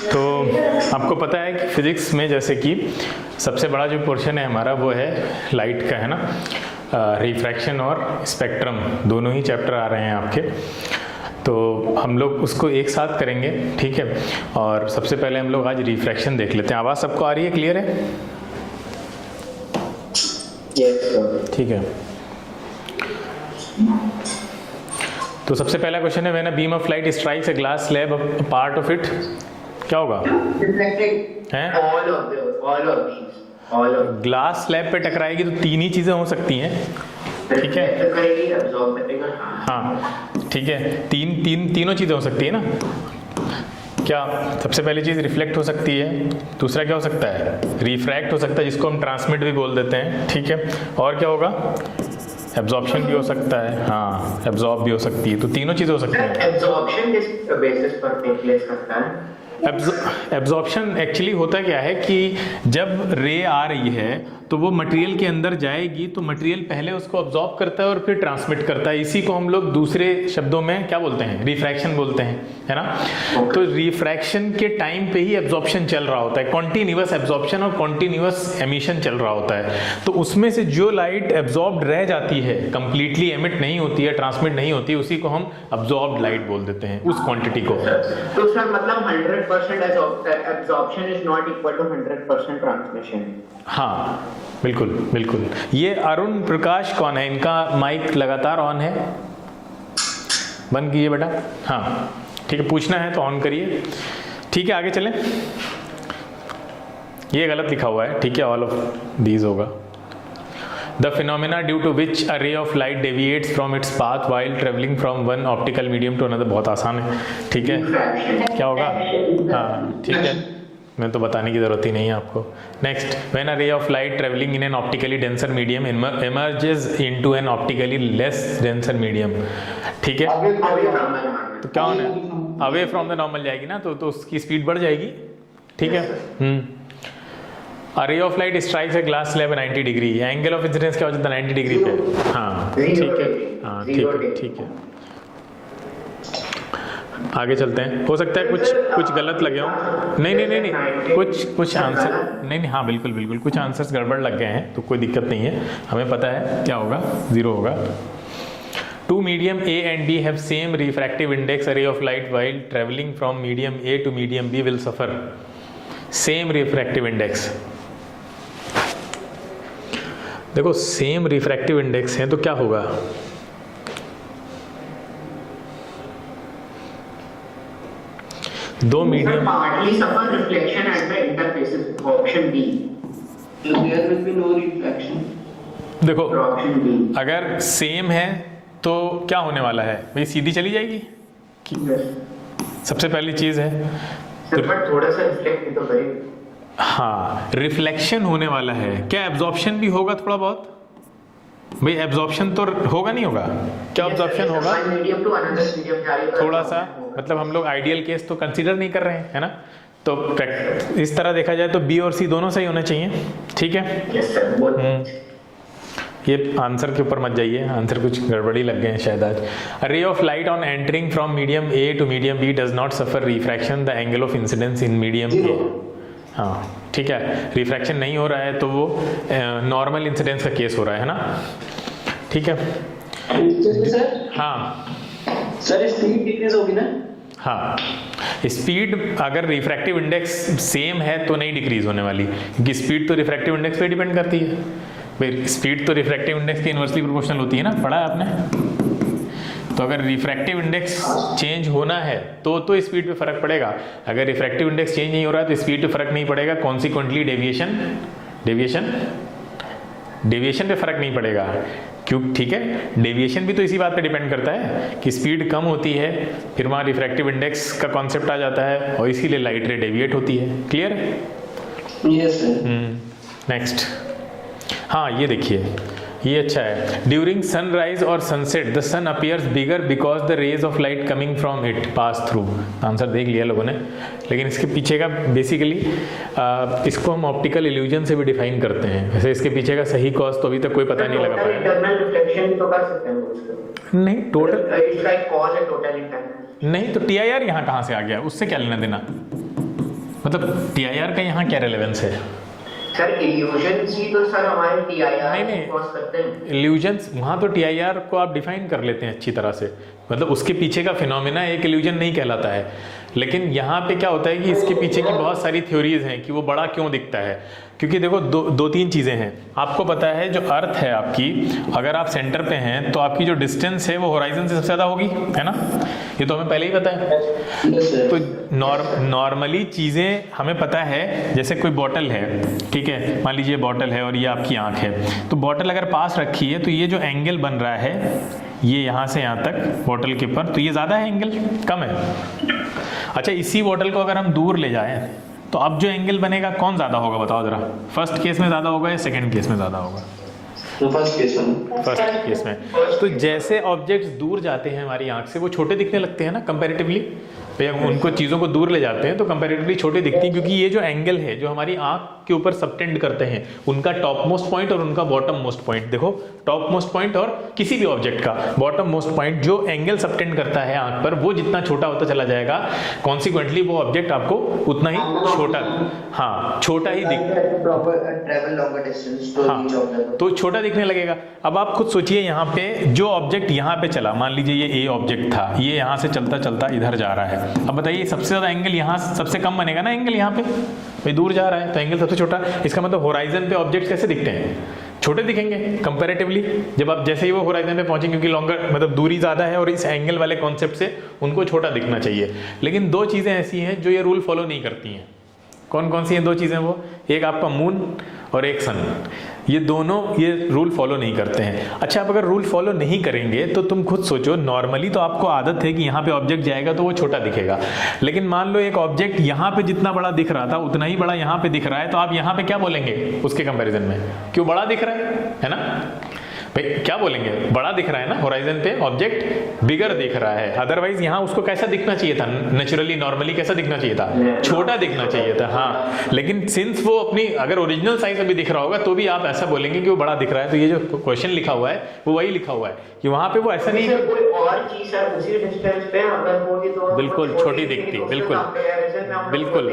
तो आपको पता है कि फिजिक्स में जैसे कि सबसे बड़ा जो पोर्शन है हमारा वो है लाइट का, है ना। रिफ्रैक्शन और स्पेक्ट्रम दोनों ही चैप्टर आ रहे हैं आपके, तो हम लोग उसको एक साथ करेंगे, ठीक है। और सबसे पहले हम लोग आज रिफ्रैक्शन देख लेते हैं। आवाज़ सबको आ रही है, क्लियर है? ठीक है। तो सबसे पहला क्वेश्चन है, when a beam of light strikes a glass slab, a part of it क्या होगा? ग्लास स्लैब पे टकराएगी तो तीन ही चीजें हो सकती हैं, ठीक है। हाँ ठीक है, तीनों चीजें हो सकती है ना। क्या? सबसे पहली चीज रिफ्लेक्ट हो सकती है, दूसरा क्या हो सकता है? रिफ्रैक्ट हो सकता है, जिसको हम ट्रांसमिट भी बोल देते हैं, ठीक है। और क्या होगा? एब्जॉर्प्शन भी हो सकता है, हाँ एब्जॉर्ब भी हो सकती है, तो तीनों चीजें हो सकती हैं। एब्जॉर्प्शन किस बेसिस पर टेक प्लेस करता है? एब्जॉर्प्शन एक्चुअली होता क्या है कि जब रे आ रही है तो वो मटेरियल के अंदर जाएगी, तो मटेरियल पहले उसको ऑब्जॉर्ब करता है और फिर ट्रांसमिट करता है। इसी को हम लोग दूसरे शब्दों में क्या बोलते हैं? रिफ्रैक्शन बोलते हैं, है ना। तो रिफ्रैक्शन के टाइम पे ही एब्जॉर्प्शन चल रहा होता है, कॉन्टिन्यूअस एब्जॉर्प्शन और कॉन्टिन्यूअस एमिशन चल रहा होता है। तो उसमें से जो लाइट एब्जॉर्ब्ड रह जाती है, कंप्लीटली एमिट नहीं होती है, ट्रांसमिट नहीं होती है, उसी को हम अब्जॉर्ब्ड लाइट बोल देते हैं, उस क्वांटिटी को। तो सर मतलब 100% absorption is not equal to 100% transmission. हाँ बिल्कुल बिल्कुल। ये अरुण प्रकाश कौन है? इनका माइक लगातार ऑन है, बंद कीजिए बेटा। हाँ ठीक है, पूछना है तो ऑन करिए, ठीक है। आगे चलें। ये गलत लिखा हुआ है, ठीक है, ऑल ऑफ दीज होगा। The phenomena due to which a ray of light deviates from its path while traveling from one optical medium to another, बहुत आसान है, ठीक है। क्या होगा? हाँ ठीक है, मैं तो बताने की जरूरत ही नहीं है आपको। Next, when a ray of light traveling in an optically denser medium emerges into an optically less denser medium, ठीक है। तो क्या होना है? अवे फ्रॉम द नॉर्मल जाएगी ना, तो उसकी स्पीड बढ़ जाएगी, ठीक है। A ray of light strikes a glass slab 90 degree, angle of incidence क्या हो जाता है? 90 डिग्री पे। हाँ ठीक है, हाँ ठीक है, ठीक है। आगे चलते हैं। हो सकता है कुछ गलत लगे हो। नहीं, कुछ आंसर नहीं, हाँ बिल्कुल बिल्कुल, कुछ आंसर्स गड़बड़ लग गए हैं, तो कोई दिक्कत नहीं है, हमें पता है क्या होगा, 0 होगा। Two medium A and B have same refractive index. A ray of light while traveling from medium A to medium B will suffer same refractive index. देखो सेम रिफ्रैक्टिव इंडेक्स है तो क्या होगा? दो medium partly suffer reflection at the interfaces. Option B. There will be no reflection. देखो Option B. अगर same है तो क्या होने वाला है भाई? सीधी चली जाएगी, सबसे पहली चीज है। तो थोड़ा सा रिफ्लेक्ट भी तो करेगी। हाँ रिफ्लेक्शन होने वाला है, क्या एब्जॉर्प्शन भी होगा थोड़ा बहुत? भाई एब्जॉर्प्शन तो होगा नहीं होगा? क्या एब्जॉर्प्शन होगा? थोड़ा सा, मतलब हम लोग आइडियल केस तो कंसीडर नहीं कर रहे हैं, है ना। तो इस तरह देखा जाए तो बी और सी दोनों सही होने चाहिए, ठीक है। ये आंसर के ऊपर मत जाइए, आंसर कुछ गड़बड़ी लग गए हैं शायद आज। A ray of light on entering from medium A to medium B does not suffer refraction. The angle of incidence in medium A. हाँ ठीक है, रिफ्रैक्शन नहीं हो रहा है तो वो नॉर्मल इंसिडेंस का केस हो रहा है ना, ठीक है। सर हाँ सर स्पीड डिक्रीज होगी ना? हाँ स्पीड अगर रिफ्रैक्टिव इंडेक्स सेम है तो नहीं डिक्रीज होने वाली, क्योंकि स्पीड तो रिफ्रैक्टिव इंडेक्स पे डिपेंड करती है। भाई स्पीड तो रिफ्रैक्टिव इंडेक्स के इनवर्सली प्रोपोर्शनल होती है ना, पढ़ा है आपने। तो अगर रिफ्रैक्टिव इंडेक्स चेंज होना है तो स्पीड पे फर्क पड़ेगा, अगर रिफ्रैक्टिव इंडेक्स चेंज नहीं हो रहा है तो स्पीड पे फर्क नहीं पड़ेगा। कॉन्सिक्वेंटली डेविएशन पे फर्क नहीं पड़ेगा, क्यों? ठीक है, डेविएशन भी तो इसी बात पे डिपेंड करता है कि स्पीड कम होती है, फिर वहाँ रिफ्रैक्टिव इंडेक्स का कॉन्सेप्ट आ जाता है और इसीलिए लाइट रे डेविएट होती है। क्लियर? Yes sir. नेक्स्ट, हाँ ये देखिए, ये अच्छा है। ड्यूरिंग सनराइज और sunset the sun appears bigger because the rays of light coming from it pass through. Answer देख लिया लोगों ने, लेकिन इसके पीछे का बेसिकली इसको हम ऑप्टिकल इल्यूजन से भी डिफाइन करते हैं। वैसे इसके पीछे का सही कॉज तो अभी तक कोई पता नहीं लगा पाया। इंटरनल रिफ्लेक्शन तो कर सकते हैं नहीं, टोटल इट्स लाइक कॉज है टोटल इंटरनल। नहीं, तो टीआईआर यहाँ कहाँ से आ गया? उससे क्या लेना देना? मतलब TIR का यहाँ क्या रेलेवेंस है? सर इल्यूजन्स ही तो सर हमारे TIR नहीं कॉज करते हैं। इल्यूजन्स वहाँ तो TIR को आप डिफाइन कर लेते हैं अच्छी तरह से, मतलब उसके पीछे का फिनोमेना एक इल्यूजन नहीं कहलाता है। लेकिन यहाँ पे क्या होता है कि इसके पीछे की बहुत सारी थ्योरीज हैं कि वो बड़ा क्यों दिखता है। क्योंकि देखो दो तीन चीज़ें हैं। आपको पता है जो अर्थ है आपकी, अगर आप सेंटर पे हैं तो आपकी जो डिस्टेंस है वो होराइजन से सबसे ज़्यादा होगी, है ना? ये तो हमें पहले ही पता है। तो नॉर्मली चीज़ें हमें पता है, जैसे कोई बॉटल है, ठीक है, मान लीजिए बॉटल है और ये आपकी आँख है, तो बॉटल अगर पास रखी है तो ये जो एंगल बन रहा है ये यहाँ से यहाँ तक बॉटल के ऊपर, तो ये ज़्यादा है एंगल कम है। अच्छा, इसी बॉटल को अगर हम दूर ले जाएं तो अब जो एंगल बनेगा कौन ज़्यादा होगा बताओ ज़रा? फर्स्ट केस में ज़्यादा होगा या सेकंड केस में ज़्यादा होगा? फर्स्ट केस में। तो जैसे ऑब्जेक्ट्स दूर जाते हैं हमारी आंख से वो छोटे दिखने लगते हैं ना कंपैरेटिवली, भैया उनको चीज़ों को दूर ले जाते हैं तो कंपैरेटिवली छोटे दिखती हैं, क्योंकि ये जो एंगल है जो हमारी आंख के ऊपर सबटेंड करते हैं, उनका टॉप मोस्ट पॉइंट और उनका बॉटम मोस्ट पॉइंट, देखो टॉप मोस्ट पॉइंट और किसी भी ऑब्जेक्ट का बॉटम मोस्ट पॉइंट जो एंगल सबटेंड करता है आंख पर, वो जितना छोटा होता चला जाएगा, कॉन्सिक्वेंटली वो ऑब्जेक्ट आपको उतना ही छोटा, हाँ छोटा ही तो छोटा दिखने लगेगा। अब आप खुद सोचिए, यहाँ पे जो ऑब्जेक्ट यहाँ पे चला, मान लीजिए ये A ऑब्जेक्ट था, ये यहाँ से चलता चलता इधर जा रहा है। अब बताइए सबसे ज़्यादा एंगल यहाँ सबसे कम बनेगा ना एंगल यहाँ पे, भाई दूर जा रहा है तो एंगल सबसे छोटा। इसका मतलब होराइजन पे ऑब्जेक्ट्स कैसे दिखते हैं? छोटे दिखेंगे कंपैरेटिवली, जब आप जैसे ही वो होराइजन पे पहुंचेंगे, क्योंकि लॉन्गर मतलब दूरी ज़्यादा है और इस एंगल वाले कॉन्सेप्ट से उनको छोटा दिखना चाहिए। लेकिन दो चीज़ें ऐसी हैं जो ये रूल फॉलो नहीं करती हैं। कौन कौन सी हैं दो चीज़ें? वो एक आपका मून और एक सन, ये दोनों ये रूल फॉलो नहीं करते हैं। अच्छा, आप अगर रूल फॉलो नहीं करेंगे तो तुम खुद सोचो, नॉर्मली तो आपको आदत है कि यहाँ पे ऑब्जेक्ट जाएगा तो वो छोटा दिखेगा, लेकिन मान लो एक ऑब्जेक्ट यहाँ पे जितना बड़ा दिख रहा था उतना ही बड़ा यहाँ पे दिख रहा है, तो आप यहाँ पे क्या बोलेंगे उसके कंपैरिजन में? क्यों बड़ा दिख रहा है ना भाई? क्या बोलेंगे? बड़ा दिख रहा है ना, होराइजन पे ऑब्जेक्ट बिगर दिख रहा है। अदरवाइज यहाँ उसको कैसा दिखना चाहिए था? नेचुरली नॉर्मली कैसा दिखना चाहिए था? छोटा दिखना चाहिए था, हाँ। लेकिन सिंस वो अपनी अगर ओरिजिनल साइज में भी दिख रहा होगा तो भी आप ऐसा बोलेंगे कि वो बड़ा दिख रहा है। तो ये जो क्वेश्चन लिखा हुआ है वो वही लिखा हुआ है कि वहाँ पे वो ऐसा नहीं, कोई और चीज है उसी डिस्टेंस पे अगर होगी तो बिल्कुल छोटी दिखती, बिल्कुल बिल्कुल।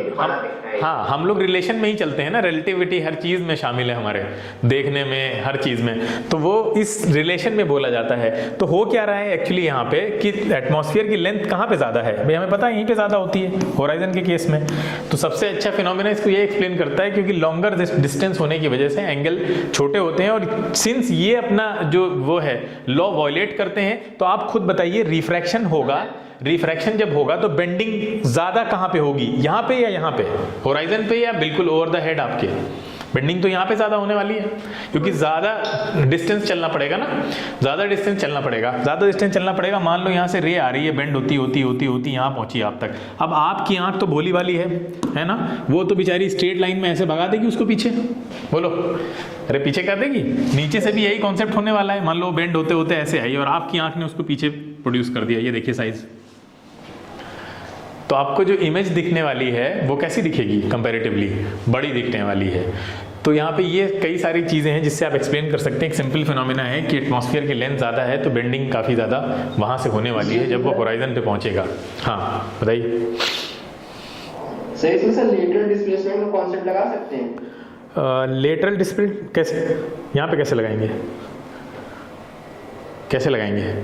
हाँ, हम लोग रिलेशन में ही चलते हैं ना, रिलेटिविटी हर चीज में शामिल है हमारे देखने में, हर चीज में, तो वो इस रिलेशन में बोला जाता है। तो हो क्या रहा है एक्चुअली यहाँ पे कि एटमॉस्फेयर की लेंथ कहाँ पे ज्यादा है? भाई हमें पता है यहीं पे ज्यादा होती है होराइजन के केस में। तो सबसे अच्छा फिनोमेना इसको ये एक्सप्लेन करता है क्योंकि लॉन्गर डिस्टेंस होने की वजह से एंगल छोटे होते हैं, और सिंस ये अपना जो वो है लॉ वॉयलेट करते हैं, तो आप खुद बताइए रिफ्रैक्शन होगा, रिफ्रैक्शन जब होगा तो बेंडिंग ज्यादा कहाँ पे होगी? यहाँ पे या यहाँ पे? होराइजन पे या बिल्कुल ओवर द हेड आपके? बेंडिंग तो यहाँ पे ज्यादा होने वाली है क्योंकि ज्यादा डिस्टेंस चलना पड़ेगा ना, ज्यादा डिस्टेंस चलना पड़ेगा। मान लो यहाँ से रे आ रही है, बेंड होती यहाँ पहुंची आप तक। अब आपकी आंख तो भोली वाली है ना, वो तो बेचारी स्ट्रेट लाइन में ऐसे भगा देगी उसको पीछे, बोलो अरे पीछे कर देगी। नीचे से भी यही कॉन्सेप्ट होने वाला है। मान लो बेंड होते होते ऐसे आई और आपकी आंख ने उसको पीछे प्रोड्यूस कर दिया, ये देखिए साइज। तो आपको जो इमेज दिखने वाली है वो कैसी दिखेगी? कंपैरेटिवली बड़ी दिखने वाली है। तो यहाँ पे ये कई सारी चीज़ें हैं जिससे आप एक्सप्लेन कर सकते हैं। एक सिंपल फिनोमेना है कि एटमॉस्फेयर की लेंथ ज़्यादा है तो बेंडिंग काफ़ी ज़्यादा वहाँ से होने वाली है जब वो होराइजन पे पहुँचेगा। हाँ बताइए। सही से सर लेटरल डिस्प्लेसमेंट का कॉन्सेप्ट लगा सकते हैं? लेटरल डिस्प्लेसमेंट कैसे, यहाँ पे कैसे लगाएंगे?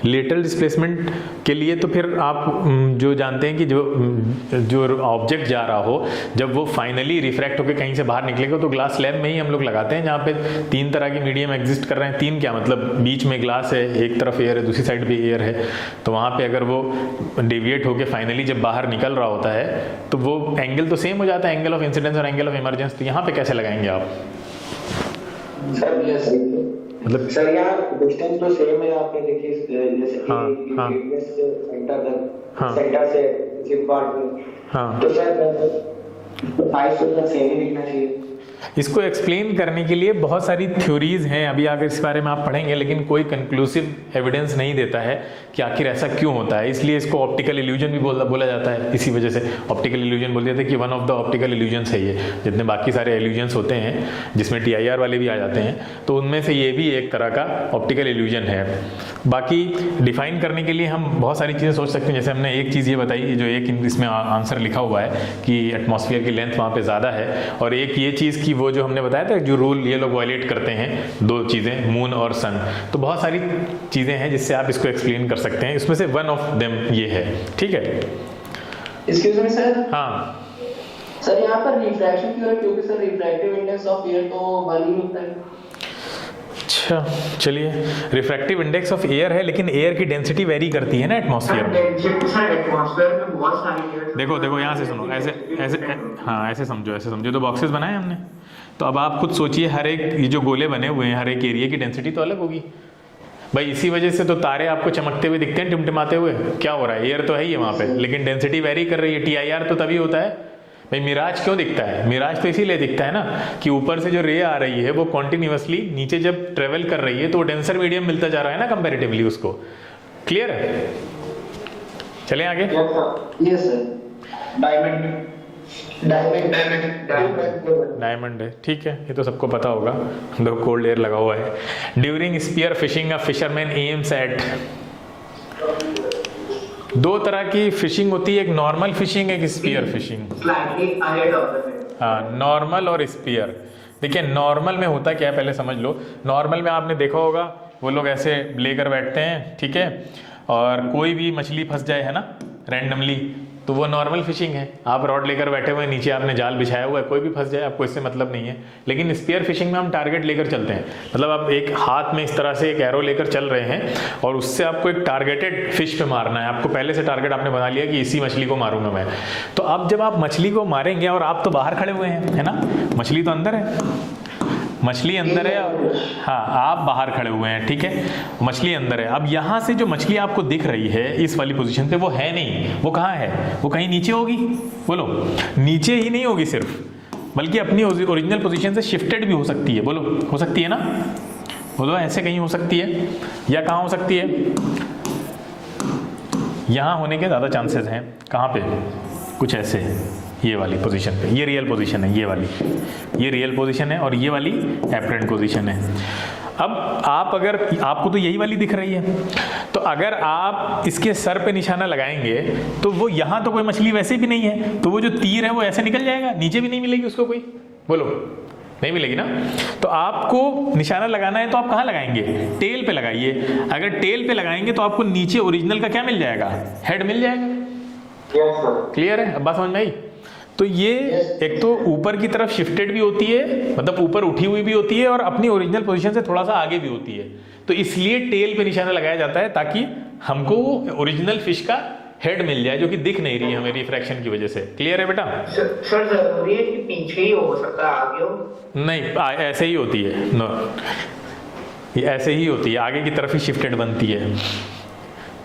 लेटरल डिस्प्लेसमेंट के लिए तो फिर आप जो जानते हैं कि जो ऑब्जेक्ट जा रहा हो, जब वो फाइनली रिफ्रैक्ट होकर कहीं से बाहर निकलेगा तो ग्लास स्लैब में ही हम लोग लगाते हैं, जहाँ पे तीन तरह की मीडियम एग्जिस्ट कर रहे हैं। तीन क्या मतलब, बीच में ग्लास है, एक तरफ एयर है, दूसरी साइड भी एयर है। तो वहाँ पे अगर वो डेविएट होकर फाइनली जब बाहर निकल रहा होता है तो वो एंगल तो सेम हो जाता है, एंगल ऑफ इंसिडेंस और एंगल ऑफ इमरजेंस। तो यहाँ पे कैसे लगाएंगे आप? मतलब सर यहाँ डिस्टेंस तो सेम है, आपने देखिए जैसे सेंटर तक, सेंटर से जिप पार्ट में। तो सर 5 तो सेम ही दिखना चाहिए। इसको एक्सप्लेन करने के लिए बहुत सारी थ्योरीज हैं, अभी आगे इस बारे में आप पढ़ेंगे, लेकिन कोई कंक्लूसिव एविडेंस नहीं देता है कि आखिर ऐसा क्यों होता है। इसलिए इसको ऑप्टिकल इल्यूजन भी बोला जाता है। इसी वजह से ऑप्टिकल इल्यूजन बोल देते हैं कि one of the optical illusions है ये। जितने बाकी सारे इल्यूजन्स होते हैं जिसमें TIR वाले भी आ जाते हैं, तो उनमें से ये भी एक तरह का ऑप्टिकल इल्यूजन है। बाकी डिफाइन करने के लिए हम बहुत सारी चीज़ें सोच सकते हैं। जैसे हमने एक चीज़ ये बताई, जो एक इसमें आंसर लिखा हुआ है कि एटमॉस्फेयर की लेंथ वहाँ पे ज़्यादा है, और एक ये चीज़ कि वो जो हमने बताया था जो रूल ये लोग वायलेट करते हैं, 2 चीज़ें, मून और सन। तो बहुत सारी चीज़ें हैं जिससे आप इसको एक्सप्लेन कर सकते हैं, इसमें से वन ऑफ देम ये है। ठीक है, एक्सक्यूज मी सर। हाँ सर यहाँ पर रिफ्रैक्शन क्यों है? क्योंकि sir refractive index of air तो 1 ही होता है। अच्छा चलिए, रिफ्रैक्टिव इंडेक्स ऑफ एयर है, लेकिन एयर की डेंसिटी वेरी करती है ना एटमॉस्फेयर में। एटमॉस्फेयर में बहुत सारी देखो यहाँ से सुनो, हाँ ऐसे समझो तो बॉक्सेस बनाए हमने। तो अब आप खुद सोचिए, हर एक ये जो गोले बने हुए हैं, हर एक एरिया की डेंसिटी तो अलग होगी भाई। इसी वजह से तो तारे आपको चमकते हुए दिखते हैं, टिमटिमाते हुए। क्या हो रहा है? एयर तो है ही है वहाँ पे, लेकिन डेंसिटी वेरी कर रही है। TIR तो तभी होता है भाई। मिराज क्यों दिखता है? मिराज तो इसीलिए दिखता है ना कि ऊपर से जो रे आ रही है वो कॉन्टिन्यूसली नीचे जब ट्रेवल कर रही है तो डेंसर मीडियम मिलता जा रहा है ना कंपेरेटिवली उसको। क्लियर है? चलें आगे। Yes sir. डायमंड है, ठीक है, ये तो सबको पता होगा। दो कोल्ड एयर लगा हुआ है। During spear fishing a fisherman aims at, 2 तरह की फिशिंग होती है, एक नॉर्मल फिशिंग, एक स्पीयर फिशिंग। हाँ, नॉर्मल और स्पीयर। देखिए नॉर्मल में होता क्या है पहले समझ लो। नॉर्मल में आपने देखा होगा वो लोग ऐसे लेकर बैठते हैं, ठीक है, और कोई भी मछली फंस जाए है ना रैंडमली, तो वो नॉर्मल फिशिंग है। आप रॉड लेकर बैठे हुए हैं, नीचे आपने जाल बिछाया हुआ है, कोई भी फंस जाए आपको इससे मतलब नहीं है। लेकिन स्पीयर फिशिंग में हम टारगेट लेकर चलते हैं, मतलब आप एक हाथ में इस तरह से एक एरो लेकर चल रहे हैं और उससे आपको एक टारगेटेड फिश पे मारना है। आपको पहले से टारगेट आपने बना लिया कि इसी मछली को मारूंगा मैं। तो अब जब आप मछली को मारेंगे और आप तो बाहर खड़े हुए हैं, है ना, मछली तो अंदर है, मछली अंदर है, हाँ आप बाहर खड़े हुए हैं, ठीक है, मछली अंदर है। अब यहाँ से जो मछली आपको दिख रही है इस वाली पोजीशन पे, वो है नहीं, वो कहाँ है? वो कहीं नीचे होगी। बोलो, नीचे ही नहीं होगी सिर्फ, बल्कि अपनी ओरिजिनल पोजीशन से शिफ्टेड भी हो सकती है। बोलो, हो सकती है ना? बोलो, ऐसे कहीं हो सकती है या कहाँ हो सकती है? यहाँ होने के ज़्यादा चांसेस हैं। कहाँ पे? कुछ ऐसे, ये वाली पोजीशन पे। ये रियल पोजीशन है, ये वाली, ये रियल पोजीशन है और ये वाली एपरेंट पोजीशन है। अब आप अगर, आपको तो यही वाली दिख रही है, तो अगर आप इसके सर पे निशाना लगाएंगे तो वो यहाँ तो कोई मछली वैसे भी नहीं है, तो वो जो तीर है वो ऐसे निकल जाएगा, नीचे भी नहीं मिलेगी उसको कोई। बोलो, नहीं मिलेगी ना? तो आपको निशाना लगाना है तो आप कहाँ लगाएंगे? टेल पे लगाइए। अगर टेल पे लगाएंगे तो आपको नीचे ओरिजिनल का क्या मिल जाएगा? हेड मिल जाएगा। क्लियर है? अब बात समझ में आई? तो ये एक तो ऊपर की तरफ शिफ्टेड भी होती है, मतलब ऊपर उठी हुई भी होती है, और अपनी ओरिजिनल पोजीशन से थोड़ा सा आगे भी होती है। तो इसलिए टेल पे निशाना लगाया जाता है ताकि हमको ओरिजिनल फिश का हेड मिल जाए, जो कि दिख नहीं रही है हमें रिफ्रैक्शन की वजह से। क्लियर है बेटा? सर जरूरी है कि पीछे ही हो सकता है, आगे हो? नहीं, ऐसे ही होती है। नो, ये ऐसे ही होती है, आगे की तरफ ही शिफ्टेड बनती है,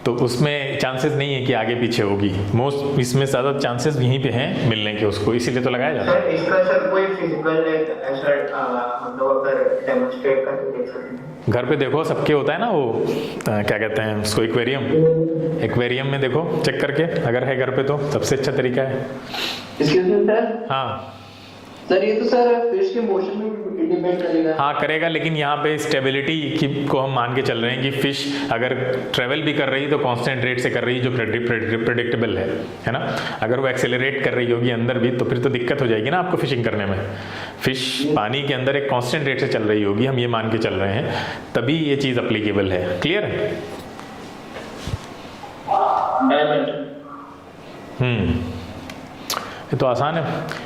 तो उसमें चांसेस नहीं है कि आगे पीछे होगी। मोस्ट इसमें ज़्यादा चांसेस यहीं पे हैं मिलने के उसको, इसीलिए तो लगाया जाता है। सर इसका सर कोई फिजिकल ऐसा हम लोग अगर डेमोन्स्ट्रेट करके देख सकते हैं? घर पे देखो, सबके होता है ना वो क्या कहते हैं उसको, एक्वेरियम। एक्वेरियम में देखो चेक करके, अगर है घर पे तो सबसे अच्छा तरीका है। Excuse me sir. हाँ सर, ये तो सर फिश के मोशन में डिपेंड करेगा। हाँ करेगा, लेकिन यहाँ पे स्टेबिलिटी की को हम मान के चल रहे हैं कि फिश अगर ट्रेवल भी कर रही है तो कांस्टेंट रेट से कर रही है, जो प्रेडिक्टेबल है ना। अगर वो एक्सेलरेट कर रही होगी अंदर भी, तो फिर तो दिक्कत हो जाएगी ना आपको फिशिंग करने में। फिश पानी के अंदर एक कांस्टेंट रेट से चल रही होगी, हम ये मान के चल रहे हैं, तभी ये चीज़ अप्लीकेबल है। क्लियर है? ये तो आसान है।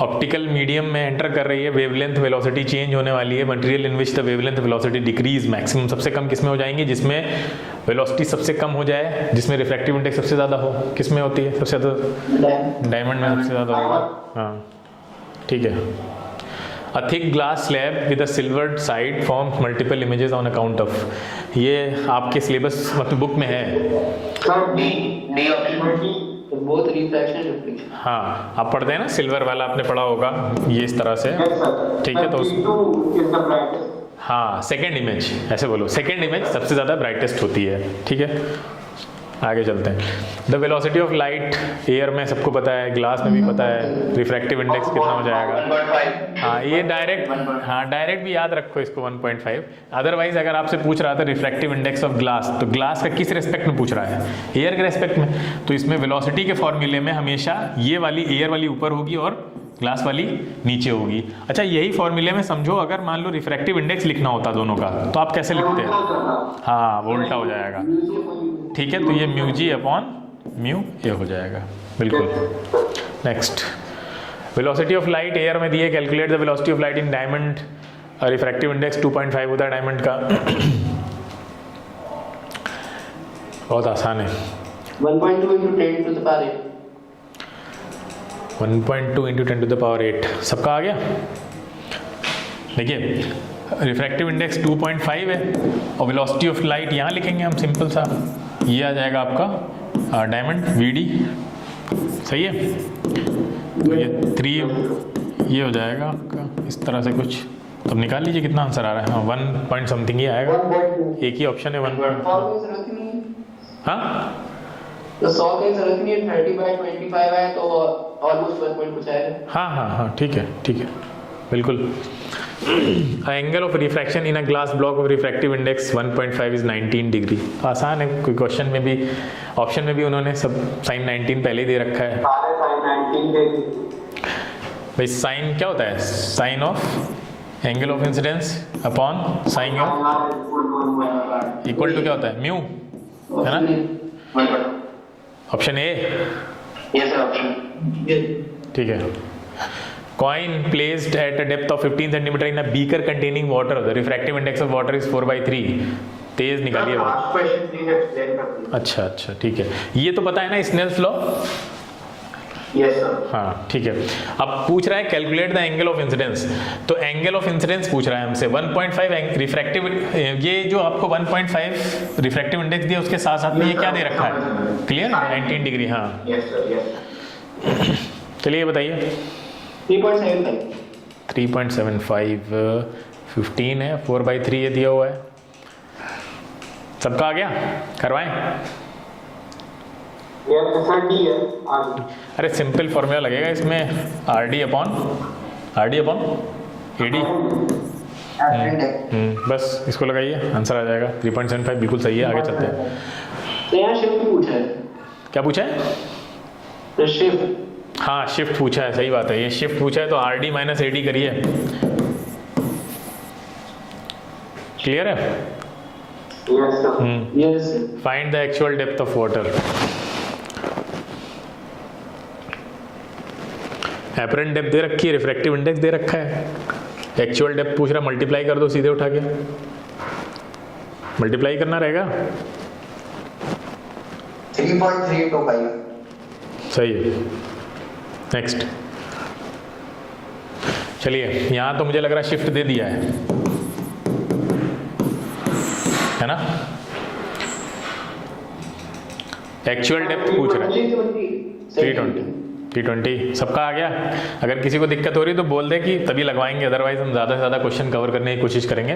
ऑप्टिकल मीडियम में एंटर कर रही है, वेवलेंथ वेलोसिटी चेंज होने वाली है। Material in which the wavelength velocity decrease, maximum सबसे कम किस में हो जाएंगे? जिसमें वेलोसिटी सबसे कम हो जाए, जिसमें रिफ्रैक्टिव इंडेक्स सबसे ज़्यादा हो। किस में होती है सबसे ज़्यादा? डायमंड में सबसे ज़्यादा होगा। हाँ ठीक है। A thick glass slab with a silvered side forms multiple images on account of, ये आपके सिलेबस मतलब बुक में है। Both refraction reflection. हाँ, आप पढ़ते हैं ना, सिल्वर वाला आपने पढ़ा होगा ये इस तरह से, ठीक है। तो हाँ, सेकेंड इमेज, ऐसे बोलो, सेकेंड इमेज सबसे ज़्यादा ब्राइटेस्ट होती है, ठीक है। आगे चलते हैं। The velocity of light air में सबको पता है, ग्लास में भी पता है, रिफ्रैक्टिव इंडेक्स कितना हो जाएगा। 1.5। हाँ, ये डायरेक्ट, हाँ डायरेक्ट भी याद रखो इसको 1.5। अदरवाइज अगर आपसे पूछ रहा था रिफ्रैक्टिव इंडेक्स ऑफ ग्लास, तो ग्लास का किस रेस्पेक्ट में पूछ रहा है, एयर के रेस्पेक्ट में। तो इसमें वेलोसिटी के फॉर्मूले में हमेशा ये वाली एयर वाली ऊपर होगी और ग्लास वाली नीचे होगी। अच्छा, यही फॉर्मूले में समझो अगर मान लो रिफ्रैक्टिव इंडेक्स लिखना होता दोनों का, तो आप कैसे लिखते हैं? हाँ, वो उल्टा हो जाएगा, ठीक है। तो ये mu G upon mu A हो जाएगा, बिल्कुल। Next, velocity of light air में दिए, calculate the velocity of light in diamond. Refractive index 2.5 होता है डायमंड का। बहुत आसान है। 1.2 into 10 to the power 8। 1.2 into 10 to the power 8 सबका आ गया। देखिए, रिफ्रैक्टिव इंडेक्स 2.5 है और वेलोसिटी ऑफ लाइट यहाँ लिखेंगे हम, सिंपल सा, ये आ जाएगा आपका डायमंड VD, सही है। तो ये 3 ये हो जाएगा आपका इस तरह से कुछ, तो निकाल लीजिए कितना आंसर आ रहा है। हाँ, 1 पॉइंट समथिंग ही आएगा, एक ही ऑप्शन है 1 पॉइंट। हाँ, तो 100 की जरूरत नहीं है, 30/25 है तो ऑलमोस्ट 1 पॉइंट कुछ आएगा। हाँ हाँ हाँ, ठीक है, ठीक है, बिल्कुल। Angle of refraction in a glass block of refractive index 1.5 is 19 degree. आसान है, कोई क्वेश्चन में भी, ऑप्शन में भी उन्होंने सब साइन 19 पहले ही दे रखा है। भाई साइन क्या होता है? Sine of angle of incidence upon sine of, equal to क्या होता है? म्यू, है ना। ऑप्शन ए, ठीक है। Coin placed at a depth of 15 centimetre in a beaker containing water, the refractive index of water is 4/3। तेज निकालिए बात। अच्छा अच्छा, ठीक है, ये तो पता है ना स्नेल्स लॉ। Yes sir. हाँ, ठीक है। अब पूछ रहा है calculate the angle of incidence, तो एंगल ऑफ इंसिडेंस पूछ रहा है हमसे। 1.5 रिफ्रैक्टिव, ये जो आपको 1.5 रिफ्रैक्टिव इंडेक्स दिया उसके साथ साथ में ये क्या दे रखा है? Clear, 19 degree. हाँ, यस सर, यस। चलिए बताइए। 3.75 15 है, 4/3 ये दिया हुआ है। सबका आ गया, करवाएं? अरे सिंपल फॉर्मूला लगेगा इसमें, RD अपॉन AD। बस इसको लगाइए, आंसर आ जाएगा। 3.75 बिल्कुल सही है। आगे चलते हैं। तो यहाँ शिफ्ट पूछा है। क्या पूछा है? तो शिफ्ट, हाँ शिफ्ट पूछा है, सही बात है। ये शिफ्ट पूछा है तो RD माइनस AD करिए। क्लियर है? Yes. Find the actual depth of water. Apparent depth दे रखी है, रिफ्रैक्टिव इंडेक्स दे रखा है, एक्चुअल डेप्थ पूछ रहा है, मल्टीप्लाई कर दो सीधे उठा के। मल्टीप्लाई करना रहेगा। 3.325। सही है। नेक्स्ट, चलिए यहाँ तो मुझे लग रहा है शिफ्ट दे दिया है ना। एक्चुअल डेप्थ पूछ रहा है 320। सबका आ गया। अगर किसी को दिक्कत हो रही है तो बोल दे कि तभी लगवाएंगे, अदरवाइज हम ज़्यादा से ज़्यादा क्वेश्चन कवर करने की कोशिश करेंगे,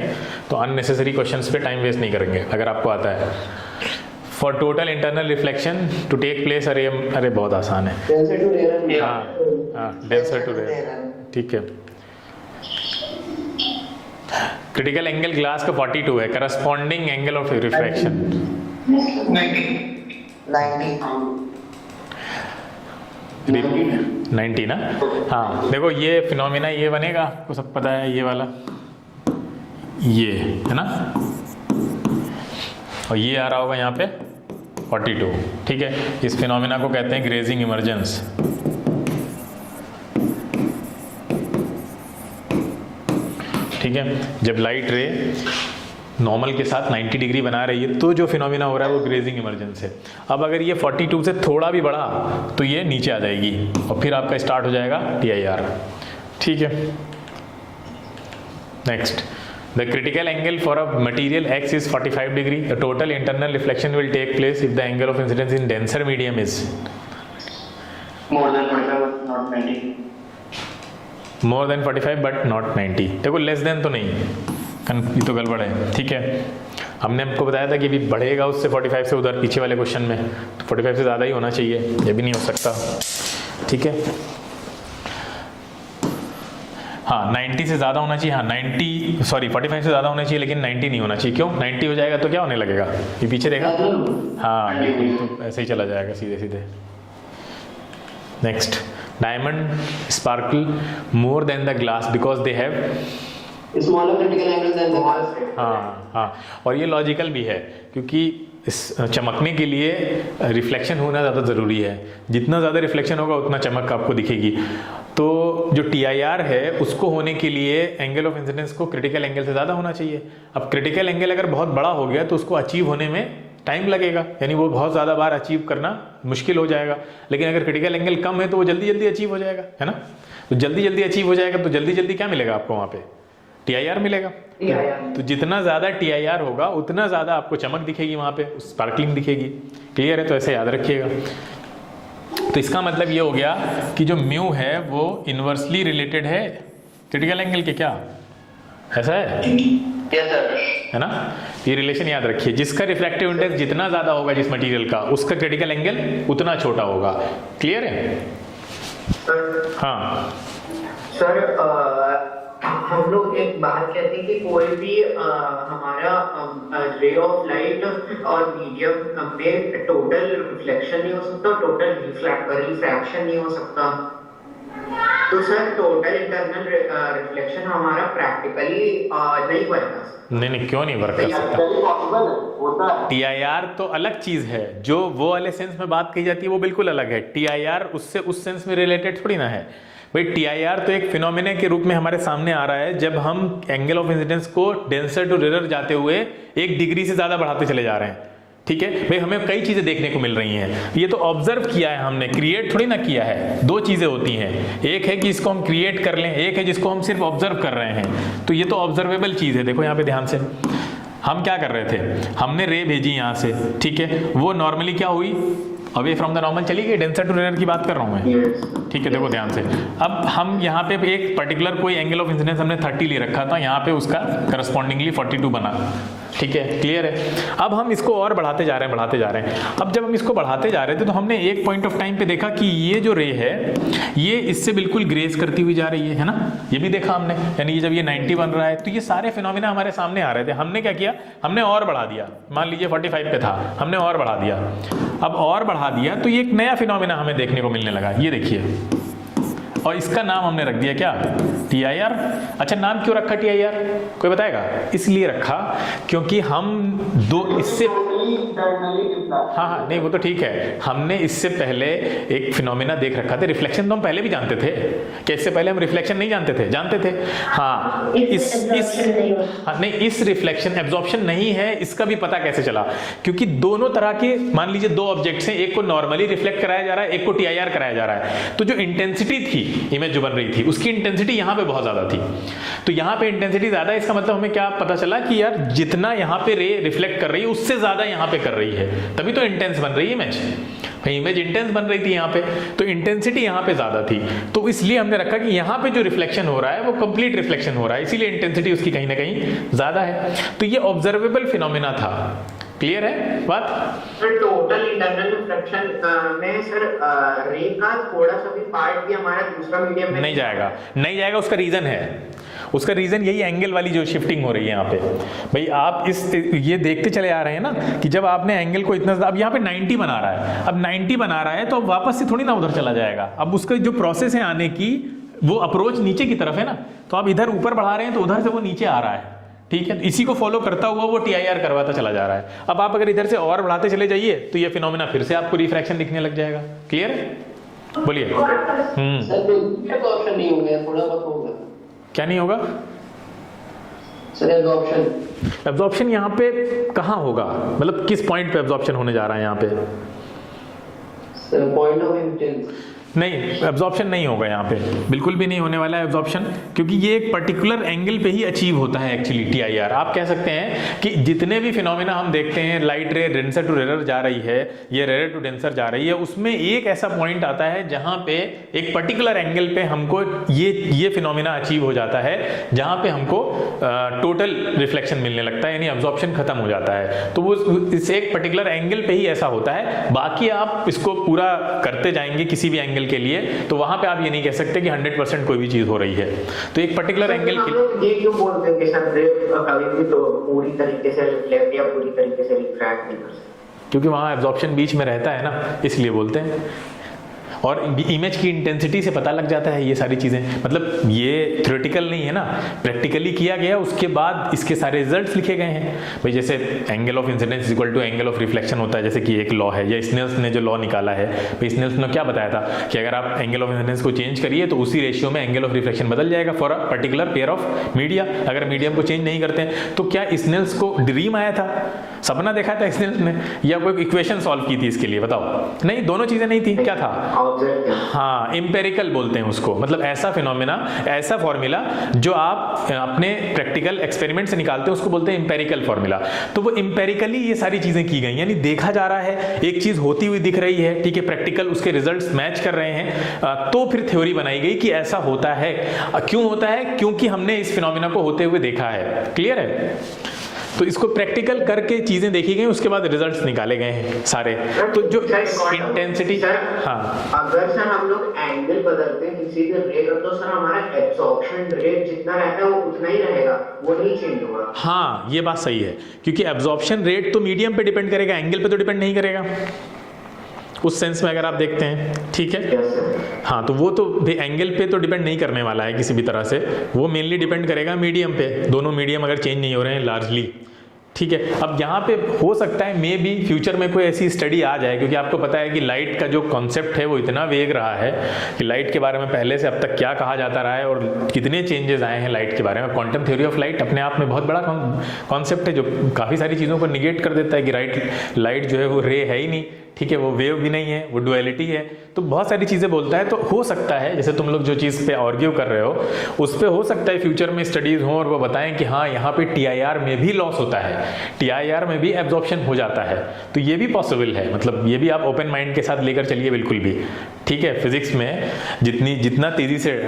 तो अननेसेसरी क्वेश्चंस पे टाइम वेस्ट नहीं करेंगे अगर आपको आता है। For total internal reflection to take place, अरे बहुत आसान है। हाँ हाँ, डेंसर टू रेयर, ठीक है। क्रिटिकल एंगल ग्लास का 42 है, करस्पॉन्डिंग एंगल ऑफ रिफ्रैक्शन 90 ना। हाँ देखो, ये फिनोमिना ये बनेगा, आपको सब पता है, ये वाला ये है ना, और ये आ रहा होगा यहाँ पे 42, ठीक है। इस फिनोमिना को कहते हैं ग्रेजिंग इमर्जेंस। ठीक है, जब लाइट रे नॉर्मल के साथ 90 डिग्री बना रही है तो जो फिनोमिना हो रहा है वो ग्रेजिंग इमर्जेंस है। अब अगर ये 42 से थोड़ा भी बढ़ा तो ये नीचे आ जाएगी और फिर आपका स्टार्ट हो जाएगा TIR, ठीक है। Next, the critical angle for a material X is 45 degree, the total internal reflection will take place if the angle of incidence in denser medium is, More than 45 but not 90. More than 45 but not 90। देखो less than तो नहीं, ये तो गड़बड़ है, ठीक है। हमने आपको बताया था कि भी बढ़ेगा उससे 45 से उधर पीछे वाले क्वेश्चन में, तो 45 से ज़्यादा ही होना चाहिए, ये भी नहीं हो सकता, ठीक है। हाँ 90 से ज़्यादा होना चाहिए, हाँ 45 से ज़्यादा होना चाहिए, लेकिन 90 नहीं होना चाहिए। क्यों? 90 हो जाएगा तो क्या होने लगेगा, ये पीछे देगा, हाँ बिल्कुल, तो ऐसे ही चला जाएगा सीधे सीधे। Next, diamond sparkle more than the glass because they have smaller critical angle than the glass. हाँ, और ये लॉजिकल भी है, क्योंकि इस चमकने के लिए रिफ्लेक्शन होना ज़्यादा ज़रूरी है। जितना ज़्यादा रिफ्लेक्शन होगा उतना चमक आपको दिखेगी। तो जो TIR है उसको होने के लिए एंगल ऑफ इंसिडेंस को क्रिटिकल एंगल से ज़्यादा होना चाहिए। अब क्रिटिकल एंगल अगर बहुत बड़ा हो गया तो उसको अचीव होने में टाइम लगेगा, यानी वो बहुत ज़्यादा बार अचीव करना मुश्किल हो जाएगा। लेकिन अगर क्रिटिकल एंगल कम है तो वो जल्दी जल्दी अचीव हो जाएगा, है ना। तो जल्दी जल्दी अचीव हो जाएगा तो जल्दी जल्दी क्या मिलेगा आपको वहाँ पे, TIR मिलेगा। तो जितना ज़्यादा TIR होगा उतना ज़्यादा आपको चमक दिखेगी वहाँ पे, स्पार्कलिंग दिखेगी। क्लियर है? तो ऐसे याद रखिएगा। तो इसका मतलब ये हो गया कि जो म्यू है वो इन्वर्सली रिलेटेड है क्रिटिकल एंगल के, क्या ऐसा है? Yes sir. है ना। ये रिलेशन याद रखिए, जिसका रिफ्रैक्टिव इंडेक्स जितना ज़्यादा होगा जिस मटेरियल का, उसका क्रिटिकल एंगल उतना छोटा होगा। क्लियर है? हाँ सर हम लोग एक बात कहते हैं कि कोई भी हमारा रे ऑफ लाइट और मीडियम में टोटल रिफ्लेक्शन नहीं हो सकता, टोटल रिफ्रैक्शन नहीं हो सकता। तो सर टोटल इंटरनल रिफ्लेक्शन हमारा प्रैक्टिकली नहीं बनेगा। नहीं, क्यों नहीं वर्क कर सकता? TIR तो अलग चीज है, जो वो वाले सेंस में बात कही जाती है वो बिल्कुल अलग है। TIR उससे उस सेंस में रिलेटेड थोड़ी ना है भाई। TIR तो एक फिनोमिना के रूप में हमारे सामने आ रहा है जब हम एंगल ऑफ इंसिडेंस को डेंसर टू रेयर जाते हुए 1 डिग्री से ज्यादा बढ़ाते चले जा रहे हैं, ठीक है भाई। हमें कई चीजें देखने को मिल रही हैं, ये तो ऑब्जर्व किया है हमने, क्रिएट थोड़ी ना किया है। 2 चीजें होती हैं, एक है कि इसको हम क्रिएट कर लें, एक है जिसको हम सिर्फ ऑब्जर्व कर रहे हैं। तो ये तो ऑब्जर्वेबल चीज है। देखो यहाँ पे ध्यान से, हम क्या कर रहे थे, हमने रे भेजी यहाँ से, ठीक है। वो नॉर्मली क्या हुई, अवे फ्रॉम द नॉर्मल चली गई, डेंसर टू रेयर की बात कर रहा हूँ मैं, ठीक है। देखो ध्यान से, अब हम यहाँ पे एक पर्टिकुलर कोई एंगल ऑफ इंसिडेंस हमने 30 ले रखा था, यहाँ पे उसका करस्पॉन्डिंगली 42 बना, ठीक है। क्लियर है? अब हम इसको और बढ़ाते जा रहे हैं। अब जब हम इसको बढ़ाते जा रहे थे तो हमने एक पॉइंट ऑफ टाइम पे देखा कि ये जो रे है ये इससे बिल्कुल ग्रेस करती हुई जा रही है ना। ये भी देखा हमने, यानी जब ये 90 बन रहा है तो ये सारे फिनोमिना हमारे सामने आ रहे थे। हमने क्या किया, हमने और बढ़ा दिया। मान लीजिए 45 पे था, हमने और बढ़ा दिया। अब और बढ़ा दिया तो ये एक नया फिनोमिना हमें देखने को मिलने लगा, ये देखिए। और इसका नाम हमने रख दिया क्या, TIR। अच्छा, नाम क्यों रखा TIR, कोई बताएगा? इसलिए रखा क्योंकि हम इससे हाँ नहीं वो तो ठीक है, हमने इससे पहले एक फिनोमिना देख रखा था। रिफ्लेक्शन तो हम पहले भी जानते थे, कि इससे पहले हम रिफ्लेक्शन नहीं जानते थे। हाँ इस रिफ्लेक्शन एब्जॉर्प्शन नहीं है, इसका भी पता कैसे चला? क्योंकि दोनों तरह के, मान लीजिए 2 ऑब्जेक्ट्स हैं, एक को नॉर्मली रिफ्लेक्ट कराया जा रहा है, एक को TIR कराया जा रहा है। तो जो इंटेंसिटी थी इमेज जो बन रही थी उसकी इंटेंसिटी यहाँ पे बहुत ज्यादा थी। तो यहाँ पे इंटेंसिटी ज्यादा है, इसका मतलब हमें क्या पता चला कि यार जितना यहाँ पे रे रिफ्लेक्ट कर रही है उससे ज्यादा यहाँ पे कर रही है, तभी तो इंटेंस बन रही है इमेज। इमेज इंटेंस बन रही थी यहाँ पे, तो इंटेंसिटी यहाँ पे ज्यादा थी। तो इसलिए हमने रखा कि यहाँ पे जो रिफ्लेक्शन हो रहा है वो कंप्लीट रिफ्लेक्शन हो रहा है, इसीलिए इंटेंसिटी उसकी कहीं ना कहीं ज्यादा है। तो ये ऑब्जर्वेबल फिनोमिना था। क्लियर है बात? टोटल इंटरनल रिफ्लेक्शन में सर रे का थोड़ा सा भी पार्ट भी हमारा दूसरा मीडियम में नहीं जाएगा। उसका रीजन है, उसका रीजन यही एंगल वाली जो शिफ्टिंग हो रही है यहाँ पे। भाई आप ये देखते चले आ रहे हैं ना कि जब आपने एंगल को इतना, अब यहाँ पे 90 बना रहा है, अब 90 बना रहा है तो अब वापस से थोड़ी ना उधर चला जाएगा। अब उसका जो प्रोसेस है आने की, वो अप्रोच नीचे की तरफ है ना, तो आप इधर ऊपर बढ़ा रहे हैं तो उधर से वो नीचे आ रहा है, ठीक है। इसी को फॉलो करता हुआ वो TIR करवाता चला जा रहा है। अब आप अगर इधर से और बढ़ाते चले जाइए तो ये फिनोमिना फिर से आपको रिफ्रैक्शन दिखने लग जाएगा। क्लियर है? बोलिए। सर तो ऑप्शन नहीं हो गया, थोड़ा बहुत होगा। क्या नहीं होगा सर? एब्जॉर्प्शन यहाँ पे कहाँ होगा, मतलब किस पॉइंट पे एब्जॉर्प्शन होने जा रहा है यहाँ पे? Sir point of intense. नहीं, एब्जॉर्प्शन नहीं होगा यहाँ पे, बिल्कुल भी नहीं होने वाला है एब्जॉर्प्शन, क्योंकि ये एक पर्टिकुलर एंगल पे ही अचीव होता है एक्चुअली TIR। आप कह सकते हैं कि जितने भी फिनोमेना हम देखते हैं, लाइट रे डेंसर टू रेयर जा रही है, ये रेयर टू डेंसर जा रही है, उसमें एक ऐसा पॉइंट आता है जहाँ पे एक पर्टिकुलर एंगल पे हमको ये फिनोमेना अचीव हो जाता है, जहाँ पे हमको टोटल रिफ्लेक्शन मिलने लगता है, यानी एब्जॉर्प्शन खत्म हो जाता है। तो वो इस एक पर्टिकुलर एंगल पे ही ऐसा होता है। बाकी आप इसको पूरा करते जाएंगे किसी भी एंगल के लिए, तो वहां पे आप ये नहीं कह सकते कि 100% कोई भी चीज हो रही है। तो एक पर्टिकुलर एंगल के ये क्यों बोलते हैं कि सर कभी भी तो पूरी तरीके से रिफ्लेक्ट या पूरी तरीके से रिफ्रैक्ट नहीं कर सकते? क्योंकि वहां एब्जॉर्प्शन बीच में रहता है ना, इसलिए बोलते हैं। और इमेज की इंटेंसिटी से पता लग जाता है ये सारी चीज़ें, मतलब ये थ्योरेटिकल नहीं है ना, प्रैक्टिकली किया गया, उसके बाद इसके सारे रिजल्ट्स लिखे गए हैं। भाई जैसे angle of incidence equal to angle of reflection होता है, जैसे कि एक लॉ है, या स्नेल्स ने जो लॉ निकाला है, भाई स्नेल्स ने क्या बताया था कि अगर आप एंगल ऑफ इंसिडेंस को चेंज करिए तो उसी रेशियो में एंगल ऑफ रिफ्लेक्शन बदल जाएगा for a particular pair of media. अगर मीडियम को चेंज नहीं करते हैं तो क्या स्नेल्स को ड्रीम आया था, सपना देखा था स्नेल्स ने, या कोई इक्वेशन सॉल्व की थी इसके लिए? बताओ। नहीं, दोनों चीजें नहीं थी। क्या था? हाँ, एम्पेरिकल बोलते हैं उसको, मतलब ऐसा फिनोमेना, ऐसा फॉर्मूला जो आप अपने प्रैक्टिकल एक्सपेरिमेंट से निकालते हैं, उसको बोलते हैं एम्पेरिकल फॉर्मूला। तो वो एम्पेरिकली ये सारी चीजें की गई, यानी देखा जा रहा है, एक चीज होती हुई दिख रही है, ठीक है, प्रैक्टिकल उसके रिजल्ट्स मैच कर रहे हैं, तो फिर थ्योरी बनाई गई कि ऐसा होता है। क्यों होता है? क्योंकि हमने इस फिनोमेना को होते हुए देखा है। क्लियर है? तो इसको प्रैक्टिकल करके चीजें देखी गई, उसके बाद रिजल्ट्स निकाले गए हैं सारे। तो जो इंटेंसिटी, हाँ, अगर सर हम लोग एंगल बदलते हैं किसी भी रे का, तो सर हमारा एब्जॉर्प्शन रेट जितना रहता है वो उतना ही रहेगा, वो नहीं चेंज होगा। हाँ, ये बात सही है, क्योंकि एब्जॉर्प्शन रेट तो मीडियम पे डिपेंड करेगा, एंगल पे तो डिपेंड नहीं करेगा उस सेंस में, अगर आप देखते हैं। ठीक है, हाँ, तो वो तो एंगल पे तो डिपेंड नहीं करने वाला है किसी भी तरह से, वो मेनली डिपेंड करेगा मीडियम पे। दोनों मीडियम अगर चेंज नहीं हो रहे हैं लार्जली, ठीक है। अब यहाँ पे हो सकता है मे बी फ्यूचर में कोई ऐसी स्टडी आ जाए, क्योंकि आपको पता है कि लाइट का जो कॉन्सेप्ट है वो इतना वेग रहा है कि लाइट के बारे में पहले से अब तक क्या कहा जाता रहा है और कितने चेंजेस आए हैं लाइट के बारे में। क्वांटम थ्योरी ऑफ लाइट अपने आप में बहुत बड़ा कॉन्सेप्ट है जो काफ़ी सारी चीज़ों को निगेट कर देता है कि लाइट जो है वो रे है ही नहीं, ठीक है, वो वेव भी नहीं है, वो डुअलिटी है। तो बहुत सारी चीज़ें बोलता है। तो हो सकता है जैसे तुम लोग जो चीज़ पे आर्ग्यू कर रहे हो उस पे हो सकता है फ्यूचर में स्टडीज हों और वो बताएं कि हाँ यहाँ पे TIR में भी लॉस होता है, TIR में भी एब्जॉर्प्शन हो जाता है। तो ये भी पॉसिबल है, मतलब ये भी आप ओपन माइंड के साथ लेकर चलिए बिल्कुल भी। ठीक है, फिजिक्स में जितना तेज़ी से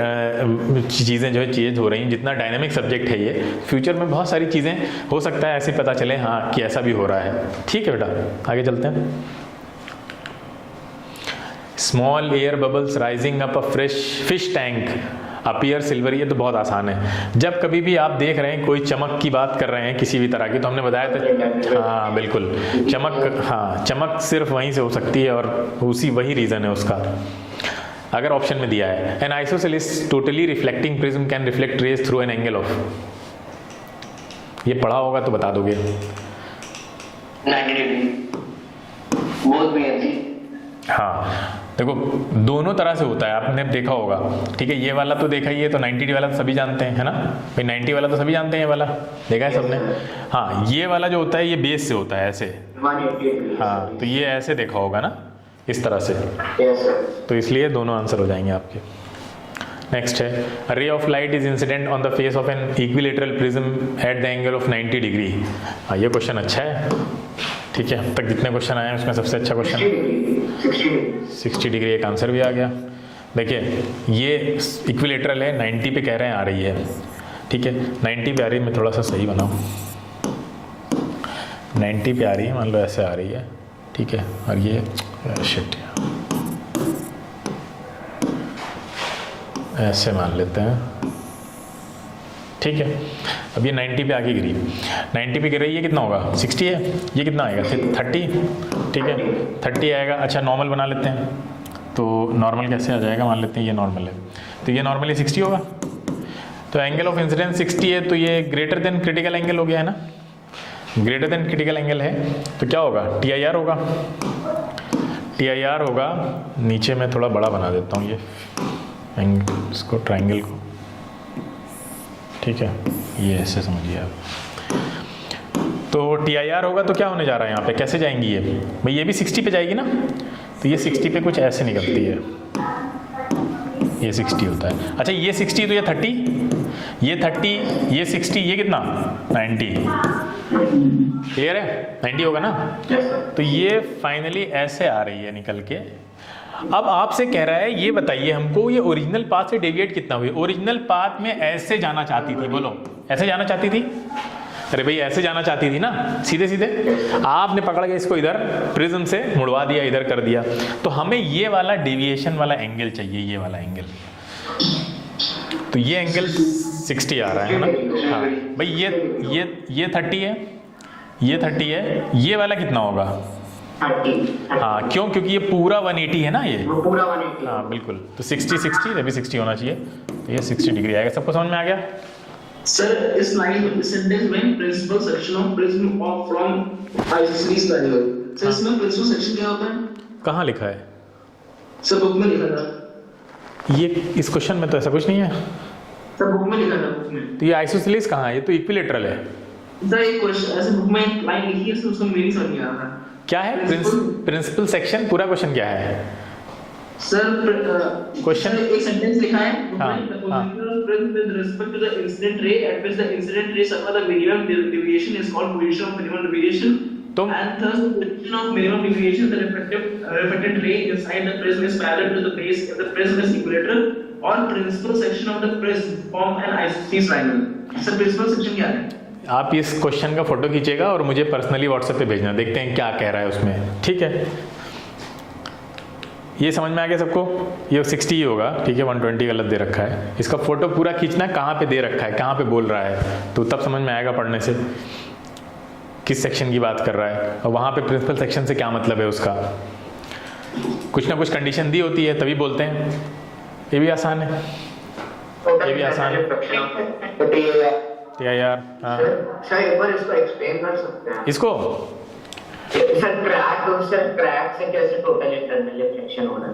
चीज़ें जो है चेंज हो रही हैं, जितना डायनेमिक सब्जेक्ट है ये, फ्यूचर में बहुत सारी चीज़ें हो सकता है ऐसे पता चले हाँ कि ऐसा भी हो रहा है। ठीक है बेटा, आगे चलते हैं। Small air bubbles rising up अ fresh fish tank appear silver. ये तो बहुत आसान है। जब कभी भी आप देख रहे हैं कोई चमक की बात कर रहे हैं किसी भी तरह की, तो हमने बताया था, हाँ बिल्कुल, चमक, हाँ चमक सिर्फ वहीं से हो सकती है और वही रीज़न है उसका। अगर ऑप्शन में दिया है an isosceles totally reflecting prism can reflect rays through an angle of, ये पढ़ा होगा तो बता दोगे। 90 डिग्री बोथ में ऐसी। हाँ देखो, दोनों तरह से होता है, आपने देखा होगा। ठीक है, ये वाला तो देखा ही है, तो 90 वाला तो सभी जानते हैं, है ना भाई, 90 वाला तो सभी जानते हैं, ये वाला देखा है सबने। हाँ, ये वाला जो होता है ये बेस से होता है ऐसे, हाँ, तो ये ऐसे देखा होगा ना, इस तरह से, तो इसलिए दोनों आंसर हो जाएंगे आपके। नेक्स्ट है, a ray of light is incident on the face of an equilateral prism at the angle of 90 degree. हाँ, ये क्वेश्चन अच्छा है। ठीक है, अब तक जितने क्वेश्चन आए हैं उसमें सबसे अच्छा क्वेश्चन 60 डिग्री, एक आंसर भी आ गया। देखिए ये इक्विलेटरल है, 90 पे कह रहे हैं आ रही है। ठीक है, 90 पे आ रही है, मैं थोड़ा सा सही बनाऊँ, 90 पे आ रही है, मान लो ऐसे आ रही है। ठीक है, और ये शिट ऐसे मान लेते हैं। ठीक है, अब ये 90 पे आके गिरी, 90 पे गिर रही है, कितना होगा 60 है, ये कितना आएगा 30। ठीक है, 30 आएगा। अच्छा नॉर्मल बना लेते हैं, तो नॉर्मल कैसे आ जाएगा, मान लेते हैं ये नॉर्मल है, तो ये नॉर्मली 60 होगा। तो एंगल ऑफ इंसिडेंस 60 है, तो ये ग्रेटर देन क्रिटिकल एंगल हो गया है ना, ग्रेटर देन क्रिटिकल एंगल है, तो क्या होगा TIR होगा। TIR होगा, नीचे मैं थोड़ा बड़ा बना देता हूँ ये एंगल, इसको ट्राइंगल को। ठीक है, ये ऐसे समझिए आप। तो TIR होगा तो क्या होने जा रहा है यहाँ पे, कैसे जाएंगी ये भाई, ये भी 60 पे जाएगी ना, तो ये 60 पे कुछ ऐसे निकलती है। ये 60 होता है। अच्छा ये 60 तो ये 30, ये 30, ये 60, ये कितना 90, क्लियर है, 90 होगा ना। तो ये फाइनली ऐसे आ रही है निकल के। अब आपसे कह रहा है ये बताइए हमको ये ओरिजिनल पाथ से डेविएट कितना हुई। ओरिजिनल पाथ में ऐसे जाना चाहती थी, बोलो ऐसे जाना चाहती थी, अरे भाई ऐसे जाना चाहती थी ना, सीधे सीधे। आपने पकड़ के इसको इधर प्रिज्म से मुड़वा दिया, इधर कर दिया, तो हमें ये वाला डेविएशन वाला एंगल चाहिए, ये वाला एंगल। तो ये एंगल 60 आ रहा है ना, हाँ भाई ये 30 है, ये 30 है, ये वाला कितना होगा 30। हाँ क्यों, क्योंकि ये पूरा 180 है ना, ये पूरा 180। हाँ बिल्कुल। तो 60 ये भी 60 होना चाहिए, तो ये 60 डिग्री आएगा। सबको समझ में आ गया? सर इस लाइन में सेंटेंस में principal section of prism of from isosceles triangle, sir इसमें प्रिंसिपल सेक्शन क्या होता है? कहाँ लिखा है सर बुक में लिखा था। ये, इस क्वेश्चन में तो ऐसा कुछ नहीं है सर बुक में लिखा था, बुक में। तो ये आइसोसेलेस कहाँ है, ये तो इक्विलेटरल है। सर एक क्वेश्चन ऐसे बुक में एक लाइन लिखी है, उसको मेरी समझ नहीं आ रहा। क्या है प्रिंसिपल सेक्शन, पूरा क्वेश्चन क्या है सर क्वेश्चन? एक सेंटेंस लिखा है, हाँ, हाँ। with respect to the incident ray at which the incident ray suffer the minimum deviation is called position of minimum deviation. तुम And thus the position of minimum deviation the reflected ray inside the prism is parallel to the base if the prism is equilateral or principal section of the prism form an isosceles triangle. Sir principal section क्या है? आप इस question का photo खींचेगा और मुझे personally WhatsApp पे भेजना, देखते हैं क्या कह रहा है उसमें, ठीक है। ये समझ में आ गया सबको? ये 60 ही होगा, ठीक है, 120 गलत दे रखा है। इसका फोटो पूरा खींचना है, कहाँ पे दे रखा है, कहाँ पे बोल रहा है, तो तब समझ में आएगा पढ़ने से किस सेक्शन की बात कर रहा है और वहाँ पे प्रिंसिपल सेक्शन से क्या मतलब है उसका। कुछ ना कुछ कंडीशन दी होती है तभी बोलते हैं। ये भी आसान है, ये भी आसान है यार। हाँ सर एक बार इसको एक्सप्लेन कर सकते हैं? इसको सर क्रैक से कैसे टोटल इंटरनल रिफ्लेक्शन हो रहा है?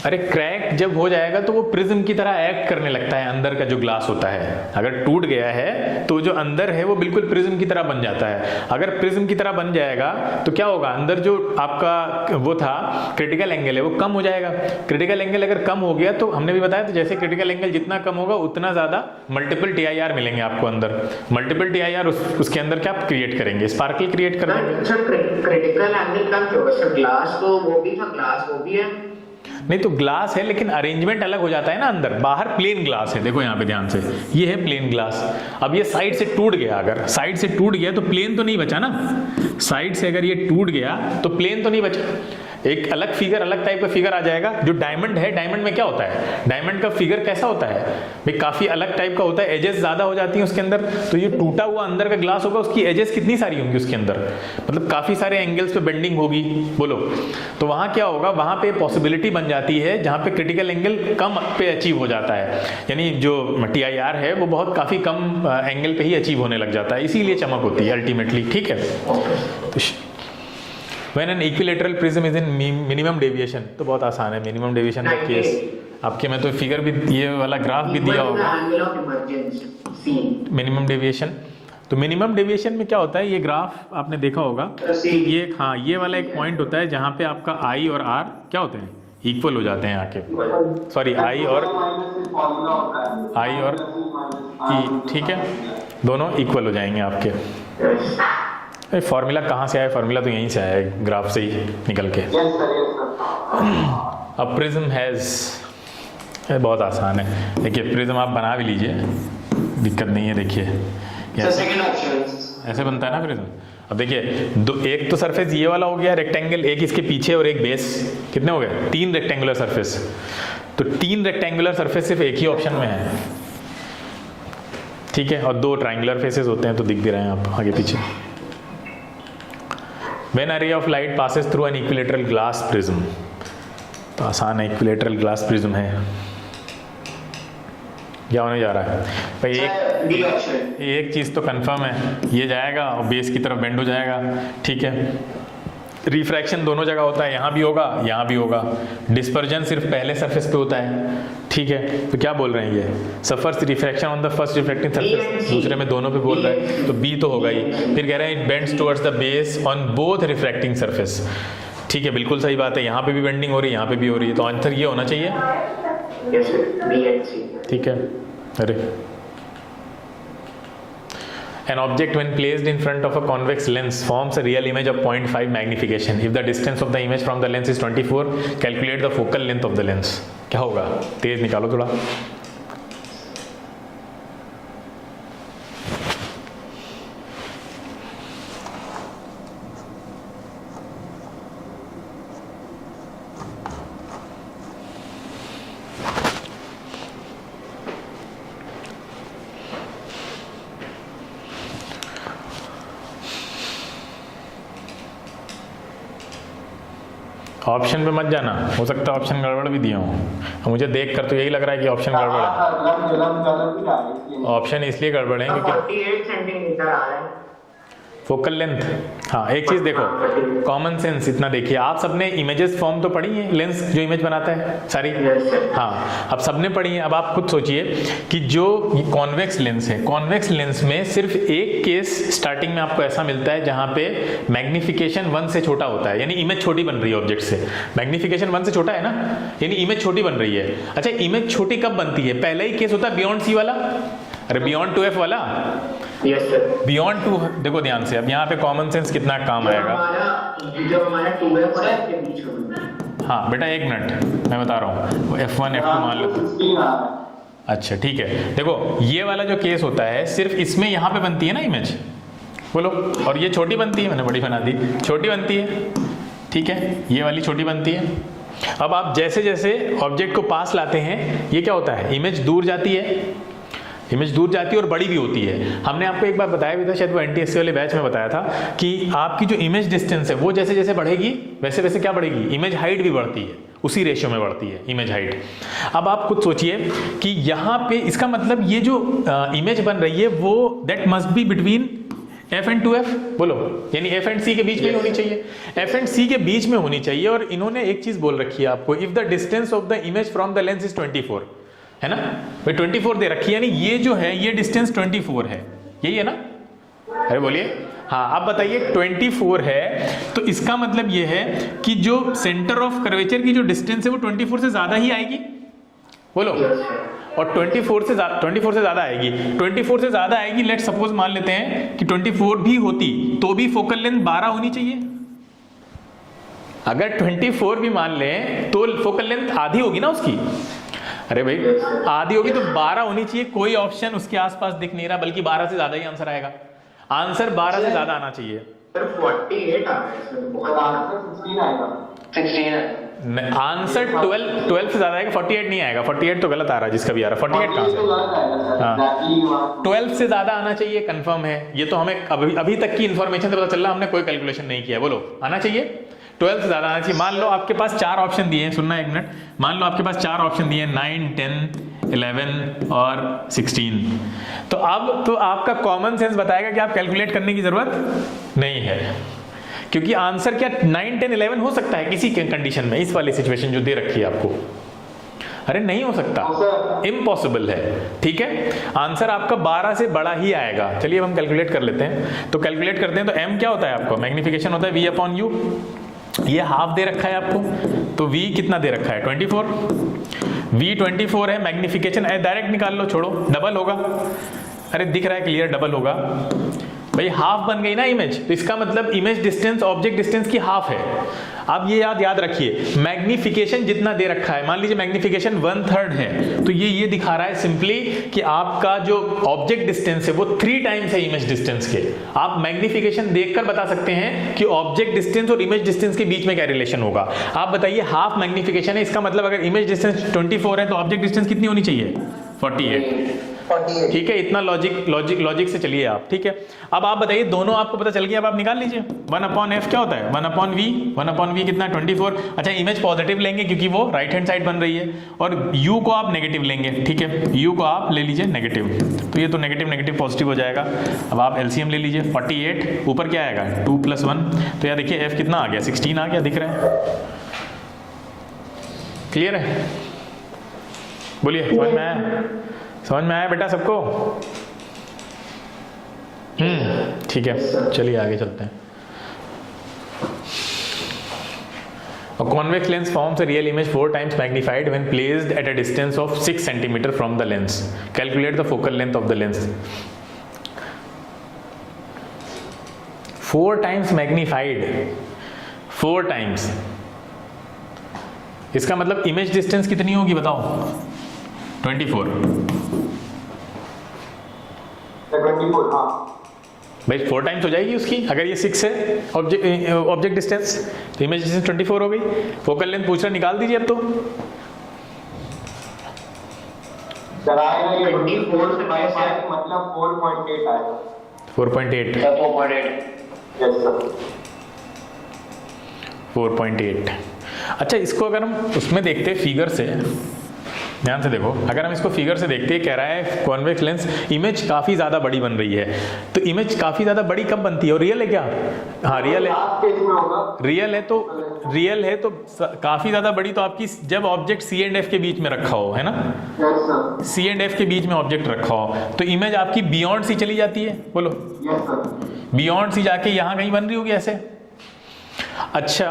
अरे क्रैक जब हो जाएगा तो वो प्रिज्म की तरह एक्ट करने लगता है, अंदर का जो ग्लास होता है अगर टूट गया है तो जो अंदर है वो बिल्कुल प्रिज्म की तरह बन जाता है। अगर प्रिज्म की तरह बन जाएगा तो क्या होगा, अंदर जो आपका वो था क्रिटिकल एंगल है वो कम हो जाएगा। क्रिटिकल एंगल अगर कम हो गया तो हमने भी बताया तो जैसे क्रिटिकल एंगल जितना कम होगा उतना ज्यादा मल्टीपल TIR मिलेंगे आपको अंदर। मल्टीपल TIR उसके अंदर क्या आप क्रिएट करेंगे, स्पार्कल क्रिएट कर देंगे। सर क्रिटिकल एंगल कम क्यों होगा सर? ग्लास तो वो भी था, ग्लास वो भी है। नहीं तो ग्लास है लेकिन अरेंजमेंट अलग हो जाता है ना, अंदर बाहर प्लेन ग्लास है, देखो यहाँ पे ध्यान से, ये है प्लेन ग्लास। अब ये साइड से टूट गया, अगर साइड से टूट गया तो प्लेन तो नहीं बचा ना, साइड से अगर ये टूट गया तो प्लेन तो नहीं बचा, एक अलग फिगर, अलग टाइप का फिगर आ जाएगा। जो डायमंड है, डायमंड में क्या होता है, डायमंड का फिगर कैसा होता है भाई, काफी अलग टाइप का होता है, एजेस ज्यादा हो जाती हैं उसके अंदर। तो ये टूटा हुआ अंदर का ग्लास होगा, उसकी एजेस कितनी सारी होंगी उसके अंदर, मतलब काफी सारे एंगल्स पे बेंडिंग होगी, बोलो। तो वहां क्या होगा, वहां पे पॉसिबिलिटी बन जाती है जहां पे क्रिटिकल एंगल कम पे अचीव हो जाता है, यानी जो TIR है वो बहुत काफी कम एंगल पे ही अचीव होने लग जाता है, इसीलिए चमक होती है अल्टीमेटली, ठीक है। तो When an equilateral prism is in minimum deviation, तो बहुत आसान है मिनिमम डेविएशन का केस। आपके में तो फिगर भी, ये वाला ग्राफ भी दिया होगा मिनिमम डेविएशन। तो मिनिमम डेविएशन में क्या होता है, ये ग्राफ आपने देखा होगा, ये हाँ ये वाला एक पॉइंट होता है जहाँ पे आपका I और R क्या होते हैं, इक्वल हो जाते हैं आके, सॉरी I और E, ठीक है, दोनों इक्वल हो जाएंगे आपके। फॉर्मूला कहाँ से आया, फॉर्मूला तो यहीं से आया है, ग्राफ से ही निकल के। अब प्रिज्म हैज, बहुत आसान है, देखिए प्रिज्म आप बना भी लीजिए, दिक्कत नहीं है। देखिए ऐसे बनता है ना प्रिज्म। अब देखिए दो, एक तो सरफेस ये वाला हो गया रेक्टेंगल, एक इसके पीछे और एक बेस, कितने हो गए, 3 रेक्टेंगुलर सरफेस। तो 3 रेक्टेंगुलर सरफेस सिर्फ एक ही ऑप्शन में है, ठीक है, और 2 ट्राइंगुलर फेसेस होते हैं, तो दिख भी रहे हैं आप आगे पीछे। When a ray of light passes through an equilateral glass prism, तो आसान है, इक्विलेटरल ग्लास प्रिज्म है, क्या होने जा रहा है भाई, एक चीज तो कंफर्म है, ये जाएगा और बेस की तरफ बेंड हो जाएगा, ठीक है। रिफ्रैक्शन दोनों जगह होता है, यहाँ भी होगा यहाँ भी होगा। डिस्पर्जन सिर्फ पहले सरफेस पे होता है, ठीक है। तो क्या बोल रहे हैं, ये suffers refraction on the first refracting surface, दूसरे में दोनों पे बोल रहा है, तो बी तो होगा ही। फिर कह रहे हैं it bends towards the base on both refracting surface, ठीक है, बिल्कुल सही बात है, यहाँ पे भी बेंडिंग हो रही है, यहाँ पे भी हो रही है, तो आंसर ये होना चाहिए, Yes, sir. B and C. ठीक है. अरे an object when placed in front of a convex lens forms a real image of 0.5 magnification if the distance of the image from the lens is 24. calculate the focal length of the lens. क्या होगा? तेज निकालो थोड़ा. Option पे मत जाना, हो सकता है ऑप्शन गड़बड़ भी दिया हूँ. मुझे देख कर तो यही लग रहा है कि ऑप्शन गड़बड़ है. ऑप्शन इसलिए गड़बड़ है क्योंकि 48 सेंटीमीटर आ रहा है फोकल लेंथ. हाँ, एक चीज देखो, कॉमन सेंस इतना देखिए. आप सबने इमेजेस फॉर्म तो पढ़ी है, लेंस जो इमेज बनाता है सारी. हाँ, अब सबने पढ़ी है. अब आप खुद सोचिए कि जो कॉन्वेक्स लेंस है, कॉन्वेक्स लेंस में सिर्फ एक केस स्टार्टिंग में आपको ऐसा मिलता है जहां पे मैग्निफिकेशन 1 से छोटा होता है, यानी इमेज छोटी बन रही है ऑब्जेक्ट से. मैग्निफिकेशन 1 से छोटा है ना, यानी इमेज छोटी बन रही है. अच्छा, इमेज छोटी कब बनती है? पहला ही केस होता है बियॉन्ड सी वाला. अरे बियॉन्ड 2f वाला. Yes sir. बियॉन्ड 2. देखो ध्यान से, अब यहाँ पे कॉमन सेंस कितना काम आएगा. जो हमारा 2f है इसके बीच में. हाँ बेटा, एक मिनट मैं बता रहा हूँ. F1 F2 मान लो. अच्छा ठीक है. देखो ये वाला जो केस होता है सिर्फ इसमें यहाँ पे बनती है ना इमेज, बोलो. और ये छोटी बनती है, मैंने बड़ी बना दी, छोटी बनती है. ठीक है, ये वाली छोटी बनती है. अब आप जैसे जैसे ऑब्जेक्ट को पास लाते हैं, ये क्या होता है, इमेज दूर जाती है. इमेज दूर जाती है और बड़ी भी होती है. हमने आपको एक बार बताया भी था, शायद वो NTSC वाले बैच में बताया था, कि आपकी जो इमेज डिस्टेंस है वो जैसे जैसे बढ़ेगी वैसे वैसे क्या बढ़ेगी, इमेज हाइट भी बढ़ती है. उसी रेशियो में बढ़ती है इमेज हाइट. अब आप खुद सोचिए कि यहाँ पे इसका मतलब ये जो इमेज बन रही है वो that must be between F and 2F. बोलो, यानी F एंड C के बीच में होनी चाहिए. F एंड C के बीच में होनी चाहिए. और इन्होंने एक चीज बोल रखी है आपको, if the distance of the image from the lens is 24, है ना भाई. 24 दे रखी है, यानी ये जो है ये डिस्टेंस 24 है. यही है ना? अरे बोलिए. हाँ, आप बताइए 24 है तो इसका मतलब ये है कि जो सेंटर ऑफ कर्वेचर की जो डिस्टेंस है वो 24 से ज्यादा ही आएगी. बोलो. और 24 से ज्यादा आएगी. 24 से ज्यादा आएगी. लेट सपोज मान लेते हैं कि 24 भी होती तो भी फोकल लेंथ 12 होनी चाहिए. अगर 24 भी मान लें तो फोकल लेंथ आधी होगी ना उसकी. अरे भाई, आधी होगी तो 12 होनी चाहिए. कोई ऑप्शन उसके आसपास दिख नहीं रहा, बल्कि 12 से ज्यादा ही आंसर आएगा. आंसर 12 से ज्यादा आना चाहिए. 48 आ रहा है सर. बहुत आंसर 16 आएगा. 16 है आंसर. 12 से ज्यादा आएगा. 48 नहीं आएगा. 48 तो गलत आ रहा है, जिसका भी आ रहा है. 48 कहां से? हाँ, 12 से ज्यादा आना चाहिए, कंफर्म है. ये तो हमें अभी तक की इंफॉर्मेशन से पता चल रहा, हमने कोई कैलकुलेशन नहीं किया. बोलो, आना चाहिए 12 से ज्यादा आना चाहिए. मान लो आपके पास 4 ऑप्शन दिए हैं. सुनना एक मिनट. मान लो आपके पास 4 ऑप्शन दिए हैं, 9, 10, 11 और 16. तो अब तो आपका कॉमन सेंस बताएगा कि आप कैलकुलेट करने की जरूरत नहीं है, क्योंकि आंसर क्या 9, 10, 11 हो सकता है किसी कंडीशन में. इस वाली सिचुएशन जो दे रखी है आपको, अरे नहीं हो सकता, इम्पॉसिबल है. ठीक है, आंसर आपका 12 से बड़ा ही आएगा. चलिए अब हम कैलकुलेट कर लेते हैं. तो कैलकुलेट करते हैं. तो m क्या होता है आपको? मैग्निफिकेशन होता है V/U. ये हाफ दे रखा है आपको, तो V कितना दे रखा है? 24. V 24 है. मैग्निफिकेशन डायरेक्ट निकाल लो, छोड़ो, डबल होगा. अरे दिख रहा है क्लियर, डबल होगा भाई. हाफ बन गई ना इमेज, तो इसका मतलब इमेज डिस्टेंस ऑब्जेक्ट डिस्टेंस की हाफ है. अब ये याद रखिए, मैग्निफिकेशन जितना दे रखा है, मान लीजिए मैग्निफिकेशन 1/3 है, तो ये दिखा रहा है सिंपली कि आपका जो ऑब्जेक्ट डिस्टेंस है वो 3 टाइम्स है इमेज डिस्टेंस के. आप मैग्निफिकेशन देखकर बता सकते हैं कि ऑब्जेक्ट डिस्टेंस और इमेज डिस्टेंस के बीच में क्या रिलेशन होगा. आप बताइए, हाफ मैग्निफिकेशन है, इसका मतलब अगर इमेज डिस्टेंस 24 है तो ऑब्जेक्ट डिस्टेंस कितनी होनी चाहिए? 48. ठीक है, इतना लॉजिक से चलिए आप. ठीक है, अब आप बताइए, दोनों आपको पता चल गया. अब आप निकाल लीजिए. 1/f क्या होता है? 1/v. 1/v कितना? 24. अच्छा, इमेज पॉजिटिव लेंगे क्योंकि वो राइट हैंड साइड बन रही है, और u को आप नेगेटिव लेंगे. ठीक है, u को आप ले लीजिए नेगेटिव, तो ये तो नेगेटिव पॉजिटिव हो जाएगा. अब आप LCM ले लीजिए. 48 ऊपर क्या आएगा? 2 + 1. तो यार देखिए f कितना आ गया? 16 आ गया. दिख रहा है? क्लियर है? बोलिए, समझ में आया बेटा सबको? ठीक है, चलिए आगे चलते हैं. A convex lens forms a real image 4 times magnified when placed at a distance of 6 cm from the lens. Calculate the focal length of the lens. 4 times magnified, 4 times. इसका मतलब इमेज डिस्टेंस कितनी होगी बताओ? 24. 24, हाँ भाई 4 times हो जाएगी उसकी, अगर ये 6 है ऑब्जेक्ट डिस्टेंस तो इमेज डिस्टेंस 24 हो गई. फोकल लेंथ पूछ रहा, निकाल दीजिए अब तो. सर आएगा ये 24 से 22 मतलब 4.8 आएगा. 4.8. 4.8. Yes sir. 4.8. अच्छा, इसको अगर हम उसमें देखते हैं फिगर से, ध्यान से देखो, अगर हम इसको फिगर से देखते हैं, कह रहा है कॉन्वेक्स लेंस इमेज काफ़ी ज़्यादा बड़ी बन रही है. तो इमेज काफ़ी ज़्यादा बड़ी कब बनती है? और रियल है क्या? हाँ रियल है. रियल है तो काफ़ी ज़्यादा बड़ी तो आपकी जब ऑब्जेक्ट सी एंड एफ के बीच में रखा हो, है ना? सी एंड एफ के बीच में ऑब्जेक्ट रखा हो तो इमेज आपकी बियॉन्ड सी चली जाती है. बोलो. बियॉन्ड सी जाके यहाँ कहीं बन रही होगी ऐसे. अच्छा,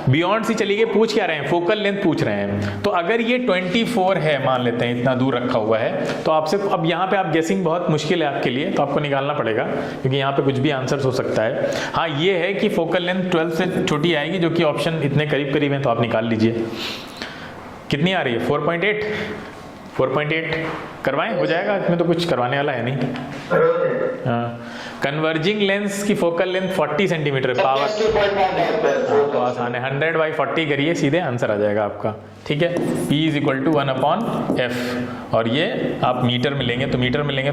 बियॉन्ड सी चली गई. पूछ क्या रहे हैं? फोकल लेंथ पूछ रहे हैं. तो अगर ये 24 है, मान लेते हैं इतना दूर रखा हुआ है, तो आपसे अब यहाँ पे आप गेसिंग बहुत मुश्किल है आपके लिए, तो आपको निकालना पड़ेगा क्योंकि यहाँ पे कुछ भी आंसर हो सकता है. हाँ ये है कि फोकल लेंथ 12 से छोटी आएगी, जो कि ऑप्शन इतने करीब करीब हैं, तो आप निकाल लीजिए. कितनी आ रही है? 4.8. 4.8 करवाएं, हो जाएगा. इसमें तो कुछ करवाने वाला है नहीं. हाँ, कन्वर्जिंग लेंस की फोकल लेंथ 40 सेंटीमीटर है. पावर तो आसान है. 100/40 करिए, सीधे आंसर आ जाएगा आपका. ठीक है. P = 1/f. और ये आप मीटर में लेंगे तो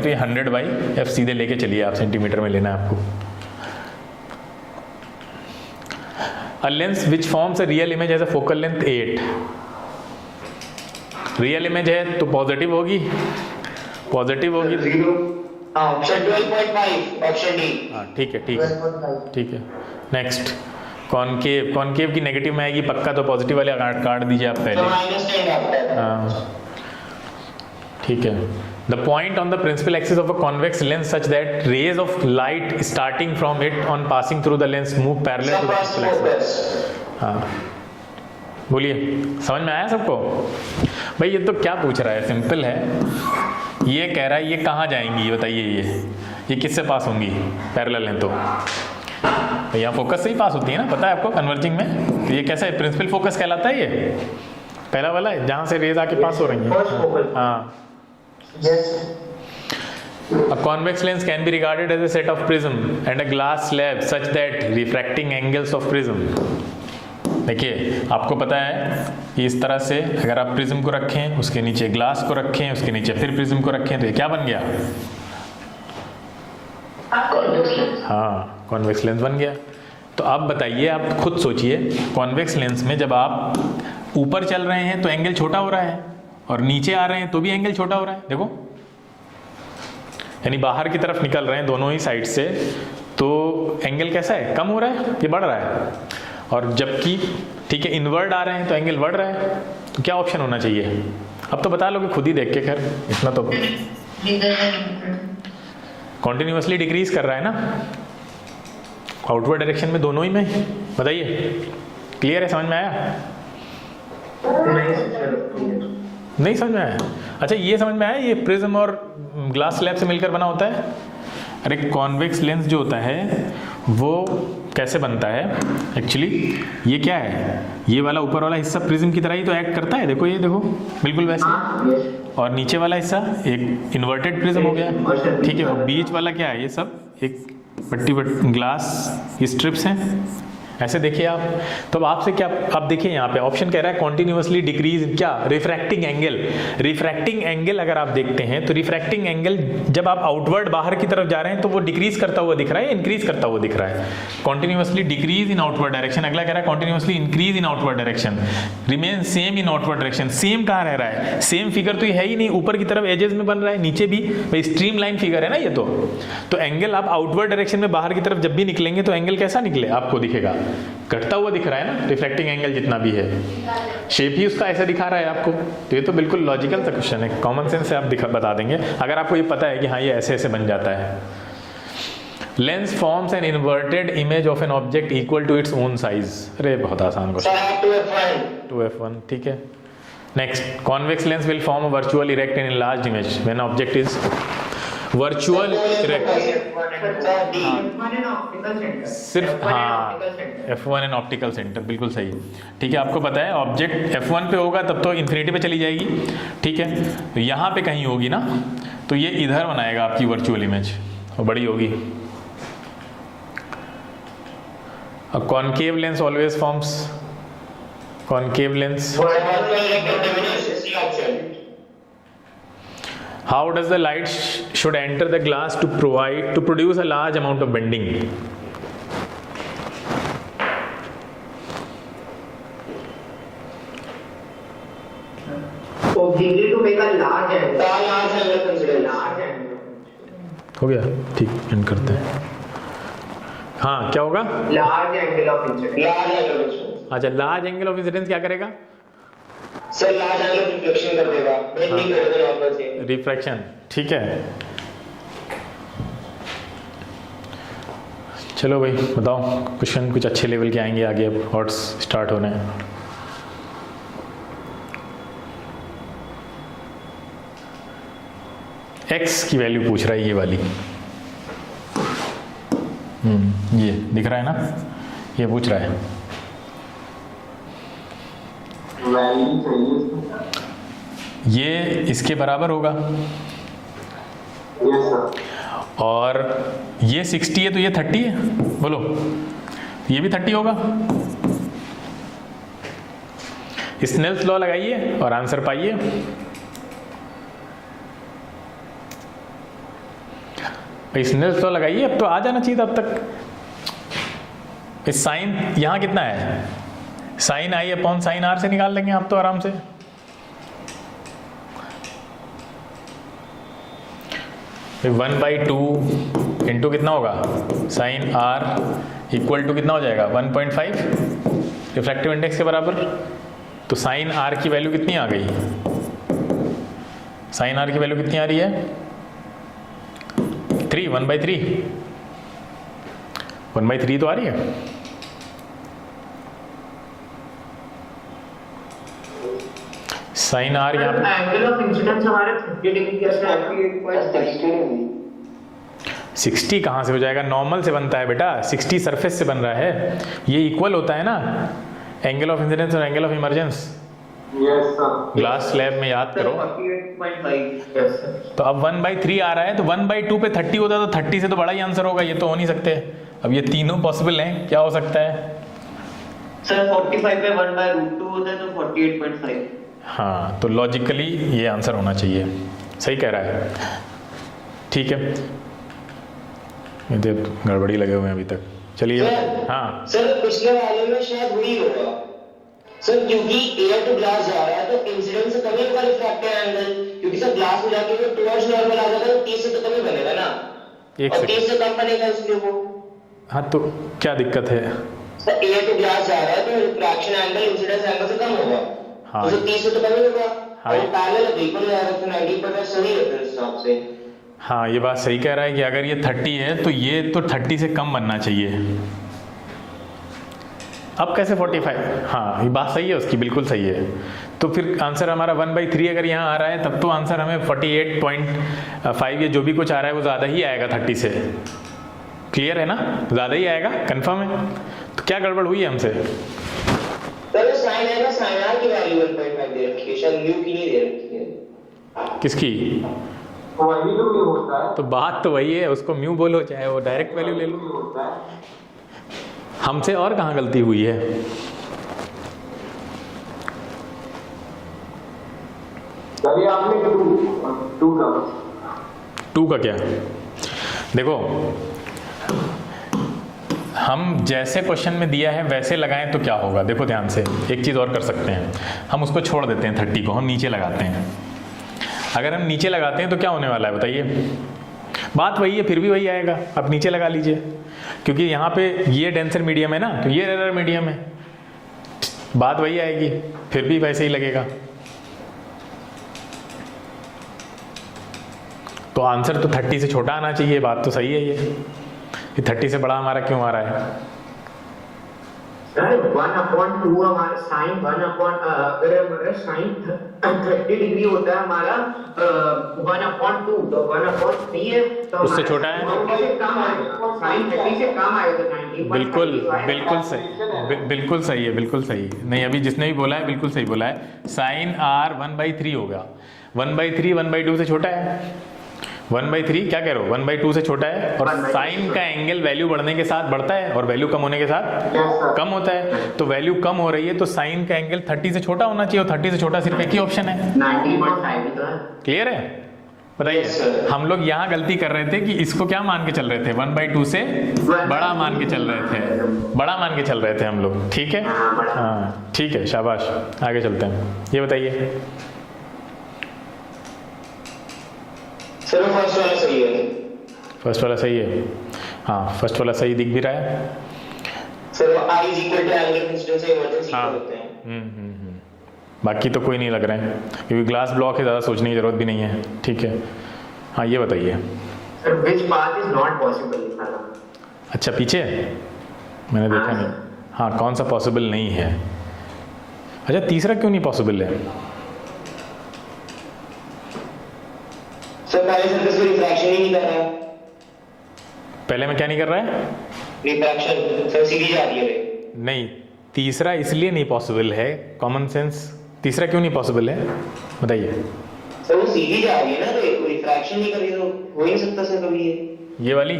ये 100/f सीधे लेके चलिए. आप सेंटीमीटर में लेना है आपको. A lens which forms a real image has a focal length 8. Real image है तो पॉजिटिव होगी. Option 12.5, option D. हाँ ठीक है. नेक्स्ट, कॉनकेव की नेगेटिव में आएगी पक्का, तो पॉजिटिव वाले काट दीजिए आप पहले. हाँ ठीक है. The point on the principal axis of a convex lens such that rays of light starting from it on passing through the lens move parallel to the principal axis. हाँ बोलिए, समझ में आया सबको? भाई ये तो क्या पूछ रहा है, सिंपल है. ये कह रहा है ये कहाँ जाएंगी, ये बताइए. ये किससे पास होंगी? पैरेलल हैं तो यहाँ फोकस से ही पास होती है ना, पता है आपको कन्वर्जिंग में. तो ये कैसा है? प्रिंसिपल फोकस कहलाता है. ये पहला वाला है जहाँ से रेज आके पास हो रही है. हाँ. A convex lens can be regarded as a set of prism and a glass slab such that refracting angles of prism. देखिए आपको पता है कि इस तरह से अगर आप प्रिज्म को रखें, उसके नीचे ग्लास को रखें, उसके नीचे फिर प्रिज्म को रखें, तो ये क्या बन गया? हाँ, कॉन्वेक्स लेंस बन गया. तो आप बताइए, आप खुद सोचिए, कॉन्वेक्स लेंस में जब आप ऊपर चल रहे हैं तो एंगल छोटा हो रहा है, और नीचे आ रहे हैं तो भी एंगल छोटा हो रहा है. देखो, यानी बाहर की तरफ निकल रहे हैं दोनों ही साइड से, तो एंगल कैसा है? कम हो रहा है, ये बढ़ रहा है. और जबकि ठीक है इनवर्ड आ रहे हैं तो एंगल बढ़ रहा है. तो क्या ऑप्शन होना चाहिए? अब तो बता लोगे खुद ही देख के. खैर इतना तो कॉन्टिन्यूसली डिक्रीज कर रहा है ना, आउटवर्ड डायरेक्शन में, दोनों ही में. बताइए, क्लियर है? समझ में आया? नहीं समझ में आया? अच्छा ये समझ में आया, ये प्रिज्म और ग्लास स्लैब से मिलकर बना होता है. अरे कॉन्वेक्स लेंस जो होता है वो कैसे बनता है एक्चुअली? ये क्या है? ये वाला ऊपर वाला हिस्सा प्रिज्म की तरह ही तो एक्ट करता है. देखो ये देखो, बिल्कुल वैसे. और नीचे वाला हिस्सा एक इन्वर्टेड प्रिज्म हो गया. ठीक है. और बीच वाला क्या है? ये सब एक पट्टी ग्लास स्ट्रिप्स हैं. ऐसे देखिए आप. तो अब आपसे क्या, आप देखिए यहाँ पे ऑप्शन कह रहा है कॉन्टिन्यूसली डिक्रीज क्या? Refracting angle. रिफ्रैक्टिंग एंगल अगर आप देखते हैं तो रिफ्रैक्टिंग एंगल जब आप आउटवर्ड बाहर की तरफ जा रहे हैं तो वो डिक्रीज करता हुआ दिख रहा है, इंक्रीज करता हुआ दिख रहा है. Continuously decrease in outward direction. अगला कह रहा है continuously increase in outward direction. Remain same in outward direction. Same कहाँ रह रहा है? सेम फिगर तो ये है ही नहीं. ऊपर की तरफ एजेस में बन रहा है, नीचे भी. भाई स्ट्रीम लाइन फिगर है ना ये तो एंगल आप आउटवर्ड डायरेक्शन में बाहर की तरफ जब भी निकलेंगे तो एंगल कैसा निकले आपको दिखेगा? घटता हुआ दिख रहा है ना, रिफ्लेक्टिंग एंगल जितना भी है. शेप ही उसका ऐसा दिखा रहा है आपको. तो ये तो बिल्कुल लॉजिकल सा क्वेश्चन है, कॉमन सेंस से आप बता देंगे अगर आपको ये पता है कि हाँ ये ऐसे ऐसे बन जाता है. Lens forms an inverted image of an object equal to its own size. अरे बहुत आसान क्वेश्चन। 2f1 ठीक है। Next, convex lens will form a virtual erect and enlarged image when object is virtual erect. सिर्फ हाँ, F1 and optical centre, बिल्कुल सही। ठीक है, आपको पता है ऑब्जेक्ट F1 पे होगा तब तो इन्फिनिटी पे चली जाएगी। ठीक है, तो यहाँ पे कहीं होगी ना, तो ये इधर बनाएगा आपकी वर्चुअल इमेज और बड़ी होगी। A concave lens always forms concave lens. How does the light should enter the glass to produce a large amount of bending? Obliquely to make a large angle. Large angle consider. Large angle. हो गया, ठीक, and करते हैं। हाँ, क्या होगा? Large angle of incidence. अच्छा, large angle of incidence क्या करेगा? सर लार्ज एंगल रिफ्लेक्शन कर देगा, बेंडिंग कर देगा नॉर्मल से, रिफ्रैक्शन। ठीक है, चलो भाई बताओ, क्वेश्चन कुछ अच्छे लेवल के आएंगे आगे, अब हॉट्स स्टार्ट होने हैं। एक्स की वैल्यू पूछ रहा है ये वाली, ये दिख रहा है ना, ये पूछ रहा है। ये इसके बराबर होगा। Yes sir. और ये 60 है तो ये 30 है, बोलो ये भी 30 होगा। स्नेल्स लॉ लगाइए और आंसर पाइए। स्नेल्स लॉ लगाइए, अब तो आ जाना चाहिए था अब तक। इस साइन यहाँ कितना है, sine I upon sine R से निकाल लेंगे आप तो आराम से। वन बाई टू इंटू कितना होगा, साइन आर इक्वल टू कितना हो जाएगा 1.5 रिफ्रैक्टिव इंडेक्स के बराबर। तो साइन आर की वैल्यू कितनी आ गई, साइन आर की वैल्यू कितनी आ रही है 3, 1/3, 1/3 तो आ रही है। साइन आर यहाँ पे एंगल ऑफ इंसिडेंस हमारे 50 डिग्री कैसे है? 60 कहाँ से हो जाएगा, नॉर्मल से बनता है बेटा, 60 सरफेस से बन रहा है, ये इक्वल होता है ना एंगल ऑफ इंसिडेंस और angle of emergence. Yes sir. Glass slab में याद करो। 48.5। तो अब 1/3 आ रहा है, तो 1/2 पे 30 होता है, तो 30 से तो बड़ा ही आंसर होगा, ये तो हो नहीं सकते। अब ये तीनों पॉसिबल हैं, क्या हो सकता है? सर 45 पे 1/√2 होता है तो 48.5। हाँ, तो लॉजिकली ये आंसर होना चाहिए, सही कह रहा है। ठीक है, ये तो गड़बड़ी लगे हुए हैं अभी तक। चलिए हाँ सर पिछले वाले में शायद वही होगा सर, क्योंकि एयर टू ग्लास जा रहा है तो इंसिडेंस से कमी होगा रिफ्रैक्टिव एंगल, क्योंकि सर ग्लास में जाके वो टुवर्ड्स नॉर्मल आ जाता है तो 30 से तो कमी बनेगा ना, एक और 30 सेकंड। से कम बनेगा इसलिए वो। हाँ तो क्या दिक्कत है? सर एयर टू ग्लास जा रहा है तो रिफ्रैक्शन एंगल इंसिडेंस एंगल से कम होगा। हाँ। तो 30 से तो कम ही होगा। हाँ। और पैरेलल है, इक्वल है, तो 90% सही है फिर इस हिसाब से। हाँ, ये बात सही कह रहा है कि अगर ये 30 है तो ये तो 30 से कम बनना चाहिए। अब कैसे 45? हाँ, ये बात सही है उसकी, बिल्कुल सही है। तो फिर आंसर हमारा 1/3 अगर यहाँ आ रहा है, तब तो आंसर हमें 48.5 या जो भी कुछ आ रहा है वो ज़्यादा ही आएगा 30 से। क्लियर है ना, ज़्यादा ही आएगा, कंफर्म है। तो क्या गड़बड़ हुई है हमसे? सर साइन है ना, साइन आर की वैल्यू 1.5 दे रखी है, शायद म्यू की नहीं दे रखी है। किसकी? वही तो म्यू होता है। तो बात तो वही है, उसको म्यू बोलो चाहे वो डायरेक्ट वैल्यू ले लो। होता है। हमसे और कहाँ गलती हुई है? चलिए आपने 2 का क्या? देखो, हम जैसे क्वेश्चन में दिया है वैसे लगाएं तो क्या होगा, देखो ध्यान से। एक चीज़ और कर सकते हैं, हम उसको छोड़ देते हैं 30 को, हम नीचे लगाते हैं। अगर हम नीचे लगाते हैं तो क्या होने वाला है बताइए? बात वही है, फिर भी वही आएगा। आप नीचे लगा लीजिए, क्योंकि यहाँ पे ये डेंसर मीडियम है ना, तो ये रेयर मीडियम है, बात वही आएगी, फिर भी वैसे ही लगेगा। तो आंसर तो 30 से छोटा आना चाहिए, बात तो सही है ये। ये 30 से बड़ा हमारा क्यों आ रहा है? सर 1/2 हमारा साइन 1/, अगर हमारा साइन 30 डिग्री होता है हमारा 1/2, तो 1/3 है, तो उससे छोटा है? से कम आएगा, साइन 30 से कम आएगा, 90। बिल्कुल बिल्कुल सही है, बिल्कुल सही। नहीं, अभी जिसने भी बोला है बिल्कुल सही बोला है। साइन r 1/3 होगा। 1/3 1/2 से छोटा है। 1/3 क्या कह रहे हो? 1/2 से छोटा है। और साइन का एंगल वैल्यू बढ़ने के साथ बढ़ता है और वैल्यू कम होने के साथ कम होता है। तो वैल्यू कम हो रही है तो साइन का एंगल 30 से छोटा होना चाहिए, और 30 से छोटा सिर्फ एक ही ऑप्शन है। 90.5 तो है। क्लियर है? बताइए। हम लोग यहाँ गलती कर रहे थे कि इसको क्या मान के चल रहे थे? 1/2 से बड़ा मान के चल रहे थे, बड़ा मान के चल रहे थे हम लोग। ठीक है, हाँ ठीक है, शाबाश। आगे चलते हैं। ये बताइए सर फर्स्ट वाला सही है। फर्स्ट वाला सही है? हाँ, फर्स्ट वाला सही दिख भी रहा है। Sir I is equal to angle of incidence से इमरजेंसी हाँ। होते हैं। बाकी तो कोई नहीं लग रहे हैं, क्योंकि ग्लास ब्लॉक है, ज़्यादा सोचने की जरूरत भी नहीं है। ठीक है, हाँ ये बताइए। Sir which path is not possible? अच्छा, पीछे मैंने देखा नहीं। हाँ, कौन सा पॉसिबल नहीं है? अच्छा, तीसरा क्यों नहीं पॉसिबल है? सर पहले सर्फेस पे रिफ्रैक्शन ही नहीं कर रहा है। पहले में क्या नहीं कर रहा है? रिफ्रैक्शन सर सीधी जा रही है रे। नहीं, तीसरा इसलिए नहीं पॉसिबल है, कॉमन सेंस। तीसरा क्यों नहीं पॉसिबल है बताइए? सर वो सीधी जा रही है ना, तो रिफ्रैक्शन नहीं कर रही, तो हो ही नहीं सकता सर कभी ये वाली।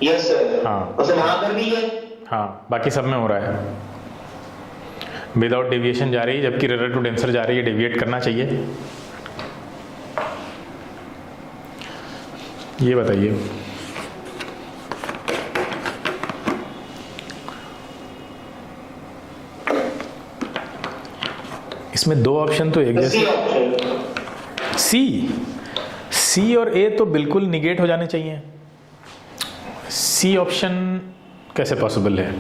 Yes sir. हाँ। और सर वहां पर भी है। हाँ, बाकी सब में हो रहा है। विदाउट डेविएशन जा रही है, जबकि रेलर टू डेंसर जा रही है। डेविएट करना चाहिए। ये बताइए। इसमें दो ऑप्शन तो एक जैसे। सी और ए तो बिल्कुल निगेट हो जाने चाहिए। सी ऑप्शन कैसे पॉसिबल है?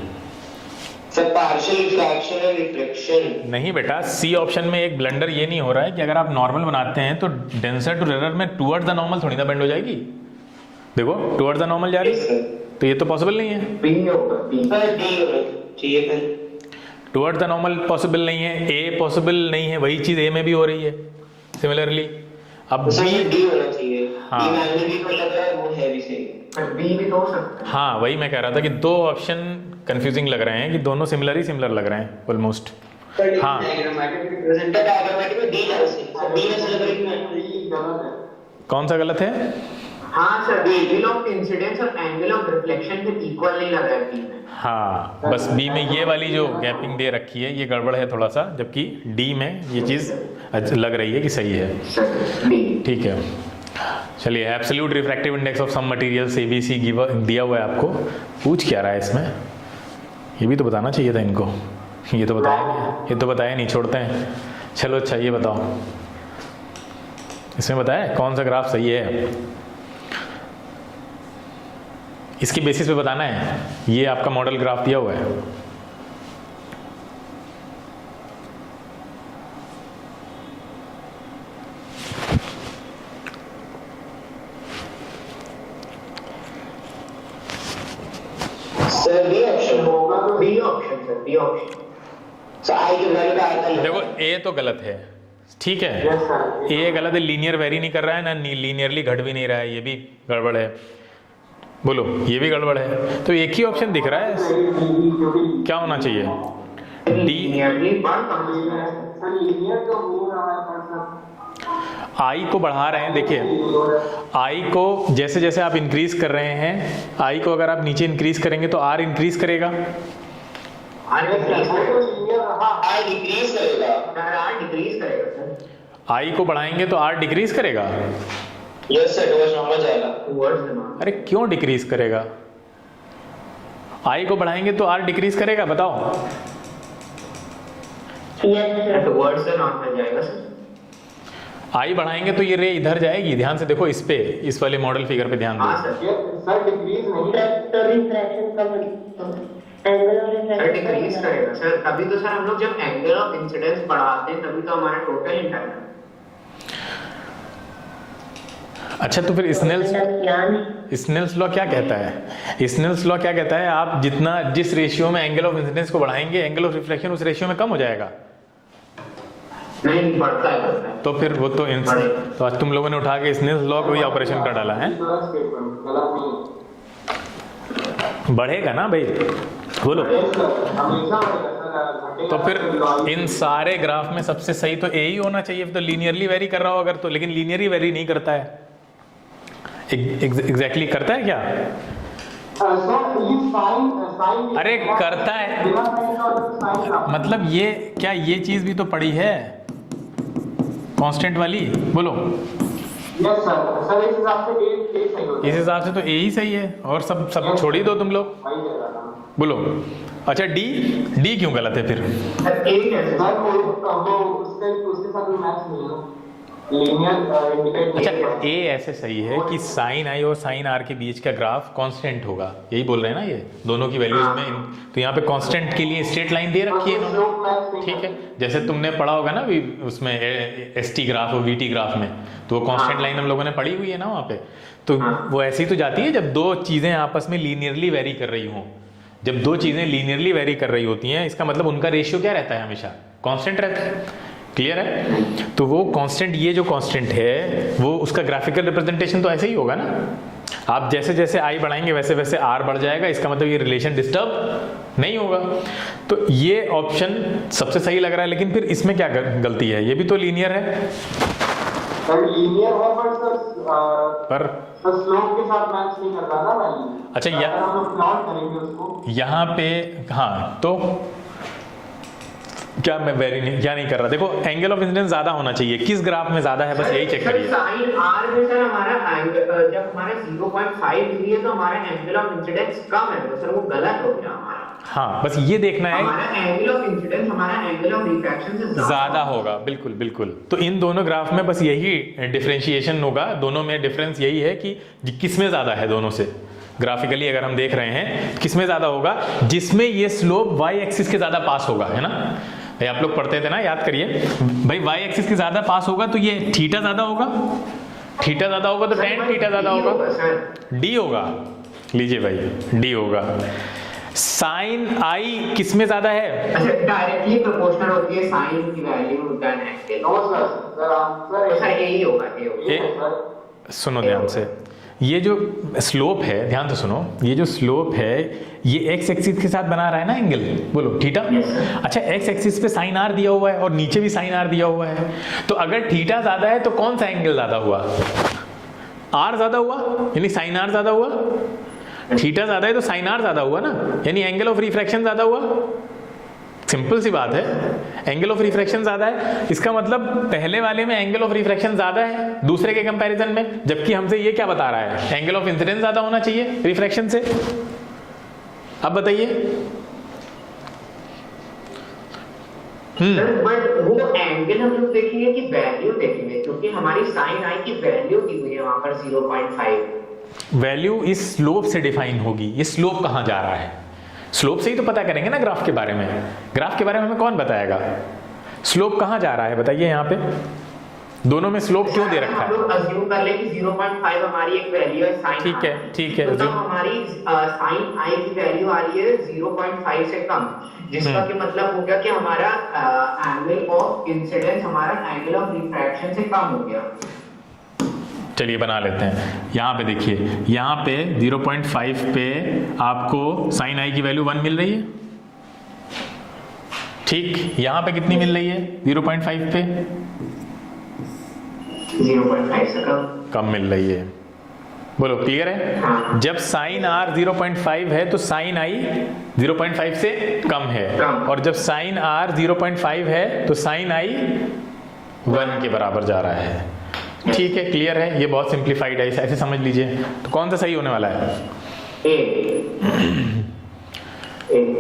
सर पार्शियल रिफ्रैक्शन और रिफ्लेक्शन। नहीं बेटा, सी ऑप्शन में एक ब्लंडर ये नहीं हो रहा है कि अगर आप नॉर्मल बनाते हैं तो डेंसर टू रेलर में टुवर्ड्स द नॉर्मल थोड़ी ना बेंड हो जाएगी। देखो, टुवर्ड्स द नॉर्मल जा रही है, तो ये तो पॉसिबल नहीं है। टुवर्ड्स द नॉर्मल पॉसिबल नहीं है, ए पॉसिबल नहीं है, वही चीज ए में भी हो रही है सिमिलरली। अब बी डी होना चाहिए। हाँ। डी मैन्युअली को लग रहा है, वो है भी सही। पर बी भी तो हो सकता है। हाँ, वही मैं कह रहा था कि दो ऑप्शन कंफ्यूजिंग लग रहे हैं, कि दोनों सिमिलर ही सिमिलर लग रहे हैं ऑलमोस्ट। हाँ, डायग्रामेटिक में डी जाना चाहिए। सर डी में से लग रही है। कौन सा गलत है? हाँ सर, एंगल ऑफ इंसिडेंस और एंगल ऑफ रिफ्लेक्शन के इक्वल नहीं लग रहा है बी में। हाँ, बस बी में ये वाली जो गैपिंग दे रखी है ये गड़बड़ है थोड़ा सा, जबकि डी में ये चीज़ लग रही है कि सही है। ठीक है, चलिए। Absolute refractive index of some materials ABC दिया हुआ है आपको। पूछ क्या रहा है इसमें? ये भी तो बताना चाहिए था इनको। ये तो बताया नहीं, छोड़ते हैं। चलो अच्छा, ये बताओ, इसमें बताया कौन सा ग्राफ सही है? इसकी बेसिस पे बताना है। ये आपका मॉडल ग्राफ दिया हुआ है। सर बी ऑप्शन होगा। तो B option sir, B option. Sir I के वैल्यू का आइकन देखो, ए तो गलत है, ठीक है। Yes sir. ए गलत है, लीनियर वेरी नहीं कर रहा है ना, लीनियरली घट भी नहीं रहा है, ये भी गड़बड़ है। बोलो, ये भी गड़बड़ है। तो एक ही ऑप्शन दिख रहा है, क्या होना चाहिए? डी। आई को बढ़ा रहे हैं, देखिए आई को जैसे जैसे आप इंक्रीज कर रहे हैं, आई को अगर आप नीचे इंक्रीज करेंगे तो आर इंक्रीज करेगा। आई डिक्रीज करेगा सर। आई को बढ़ाएंगे तो आर डिक्रीज करेगा। यस सर, टुवर्ड्स नॉर्मल जाएगा। अरे क्यों डिक्रीज करेगा? आई को बढ़ाएंगे तो आर डिक्रीज करेगा, बताओ। टुवर्ड्स द नॉर्मल जाएगा सर। आई बढ़ाएंगे तो ये रे इधर जाएगी। ध्यान से देखो, इस पे, इस वाले मॉडल फिगर पे ध्यान दो। हाँ सर। डिक्रीज करेगा सर। तभी तो सर हम लोग जब एंगल ऑफ इंसिडेंस बढ़ाते हैं तभी तो हमारा टोटल इंटरनल। अच्छा, तो फिर स्नेल्स लॉ क्या कहता है? स्नेल्स लॉ क्या कहता है? आप जिस रेशियो में एंगल ऑफ इंसिडेंस को बढ़ाएंगे, एंगल ऑफ रिफ्लेक्शन उस रेशियो में कम हो जाएगा। नहीं, बढ़ता है। तो फिर वो तो आज तुम लोगों ने उठा के स्नेल्स लॉ को ही ऑपरेशन कर डाला है। बढ़ेगा ना भाई, बोलो। तो फिर इन सारे ग्राफ में सबसे सही तो ए ही होना चाहिए। तो लीनियरली वेरी कर रहा हो अगर तो, लेकिन लीनियरली वेरी नहीं करता है। एग्जैक्टली करता है क्या? अरे करता है, मतलब ये क्या, ये चीज भी तो पड़ी है कांस्टेंट वाली, बोलो। यस सर, इस हिसाब से तो ए ही सही है, और सब छोड़ ही दो तुम लोग, बोलो। अच्छा, डी क्यों गलत है फिर? अच्छा, ए ऐसे सही है कि साइन आई और साइन आर के बीच का ग्राफ कांस्टेंट होगा, यही बोल रहे हैं ना ये दोनों की वैल्यूज में। तो यहाँ पे कांस्टेंट के लिए स्ट्रेट लाइन दे रखी है इन्होंने, ठीक है। जैसे तुमने पढ़ा होगा ना उसमें एसटी ग्राफ और वीटी ग्राफ में, तो वो कांस्टेंट लाइन हम लोगों ने पढ़ी हुई है ना वहाँ पे। तो वो ऐसी तो जाती है जब दो चीजें आपस में लीनियरली वेरी कर रही हों। जब दो चीजें लीनियरली वेरी कर रही होती हैं, इसका मतलब उनका रेशियो क्या रहता है? हमेशा कांस्टेंट रहता है। क्लियर है? तो वो कांस्टेंट, ये जो कांस्टेंट है वो उसका ग्राफिकल रिप्रेजेंटेशन तो ऐसे ही होगा ना। आप जैसे जैसे आई बढ़ाएंगे वैसे वैसे आर बढ़ जाएगा, इसका मतलब ये रिलेशन डिस्टर्ब नहीं होगा। तो ये ऑप्शन सबसे सही लग रहा है, लेकिन फिर इसमें क्या गलती है? ये भी तो लीनियर है पर स्लोप के साथ मैच नहीं करता ना भाई। अच्छा, यहाँ पे हाँ, तो क्या मैं वेरी नहीं क्या नहीं कर रहा? देखो, एंगल ऑफ इंसिडेंस ज्यादा होना चाहिए। किस ग्राफ में ज्यादा है, बस यही चेक करिए। साइन आर में सर हमारा जब हमारा 0.5 डिग्री है तो हमारा एंगल ऑफ इंसिडेंस कम है, तो सर वो गलत हो गया हमारा। हाँ, बस ये देखना है, हमारा एंगल ऑफ इंसिडेंस हमारा एंगल ऑफ रिफ्रैक्शन से ज्यादा होगा। बिल्कुल बिल्कुल। तो इन दोनों ग्राफ में बस यही डिफरेंशिएशन होगा, दोनों में डिफरेंस यही है कि किस में ज्यादा है दोनों से। ग्राफिकली अगर हम देख रहे हैं किसमें ज्यादा होगा, जिसमें ये स्लोप वाई एक्सिस के ज्यादा पास होगा, है ना भाई? आप लोग पढ़ते थे ना, याद करिए भाई। वाई एक्सिस के ज्यादा पास होगा तो ये थीटा ज्यादा होगा, थीटा ज्यादा होगा तो tan थीटा ज्यादा होगा, डी होगा। लीजिए भाई, डी होगा। साइन आई किस में ज्यादा है? अच्छा, डायरेक्टली प्रोपोर्शनल होती है साइन की value then angle. No sir यही होगा। सुनो ध्यान से, ये जो स्लोप है, ध्यान से सुनो, ये जो स्लोप है ये एक्स एक्सिस के साथ बना रहा है ना एंगल, बोलो थीटा। अच्छा, एक्स एक्सिस पे साइन आर दिया हुआ है और नीचे भी साइन आर दिया हुआ है, तो अगर थीटा ज्यादा है तो कौन सा एंगल ज्यादा हुआ? आर ज्यादा हुआ, यानी साइन आर ज्यादा हुआ। थीटा ज्यादा है तो साइन आर ज्यादा हुआ ना, यानी एंगल ऑफ रिफ्रैक्शन ज्यादा हुआ। सिंपल सी बात है, एंगल ऑफ रिफ्रैक्शन ज्यादा है, इसका मतलब पहले वाले में एंगल ऑफ रिफ्रैक्शन ज्यादा है दूसरे के कंपैरिजन में, जबकि हमसे ये क्या बता रहा है? एंगल ऑफ इंसिडेंस ज्यादा होना चाहिए रिफ्रैक्शन से। अब बताइए। बट वो एंगल हम लोग देखेंगे कि वैल्यू देखेंगे, क्योंकि हमारी साइन आई की वैल्यू दी हुई है वहां पर 0.5। वैल्यू इस स्लोप से डिफाइन होगी। ये स्लोप कहां जा रहा है? स्लोप से ही तो पता करेंगे ना ग्राफ के बारे में। ग्राफ के बारे में हमें कौन बताएगा? स्लोप कहां जा रहा है बताइए। यहाँ पे दोनों में स्लोप क्यों दे रखा है? हम लोग अज्यूम कर ले कि 0.5 हमारी एक वैल्यू है साइन। ठीक है, ठीक है। तो हमारी साइन आई की वैल्यू आ रही है 0.5 से कम, जिसका कि मतलब हो गया कि हमारा एंगल ऑफ इंसिडेंस हमारा एंगल ऑफ रिफ्रैक्शन से कम हो गया। चलिए बना लेते हैं। यहाँ पे देखिए, यहाँ पे 0.5 पे आपको साइन आई की वैल्यू 1 मिल रही है, ठीक। यहाँ पे कितनी मिल रही है 0.5 पे? 0.5 से कम मिल रही है। बोलो, क्लियर है? जब साइन आर 0.5 है तो साइन आई 0.5 से कम है, और जब साइन आर 0.5 है तो साइन आई 1 के बराबर जा रहा है। ठीक है, क्लियर है? ये बहुत सिंप्लीफाइड है, ऐसे समझ लीजिए। तो कौन सा सही होने वाला है?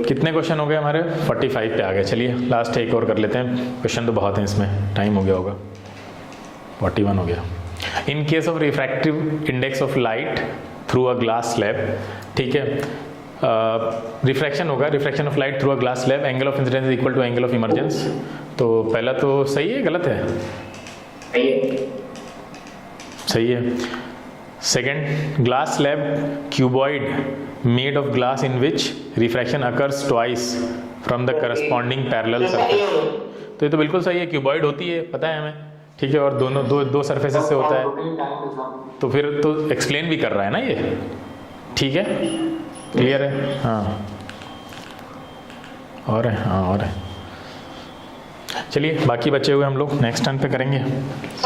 कितने क्वेश्चन हो गए हमारे? 45 पे आ गए। चलिए लास्ट एक और कर लेते हैं। क्वेश्चन तो बहुत हैं इसमें, टाइम हो गया होगा। 41 हो गया। In case of refractive index of light through a glass slab, ठीक है, रिफ्रैक्शन होगा, refraction of light through a glass slab, angle of incidence equal to angle of emergence. तो पहला तो सही है, गलत है? सही है। सही है। Second, glass slab cuboid made of glass in which refraction occurs twice from the corresponding parallel surface. तो ये तो बिल्कुल सही है, क्यूबॉइड होती है, पता है हमें, ठीक है, और दोनों दो सरफेसेस से होता है, तो फिर तो एक्सप्लेन भी कर रहा है ना ये, ठीक है, क्लियर है, हाँ, और है, हाँ और है। चलिए बाकी बचे हुए हम लोग नेक्स्ट टर्न पे करेंगे।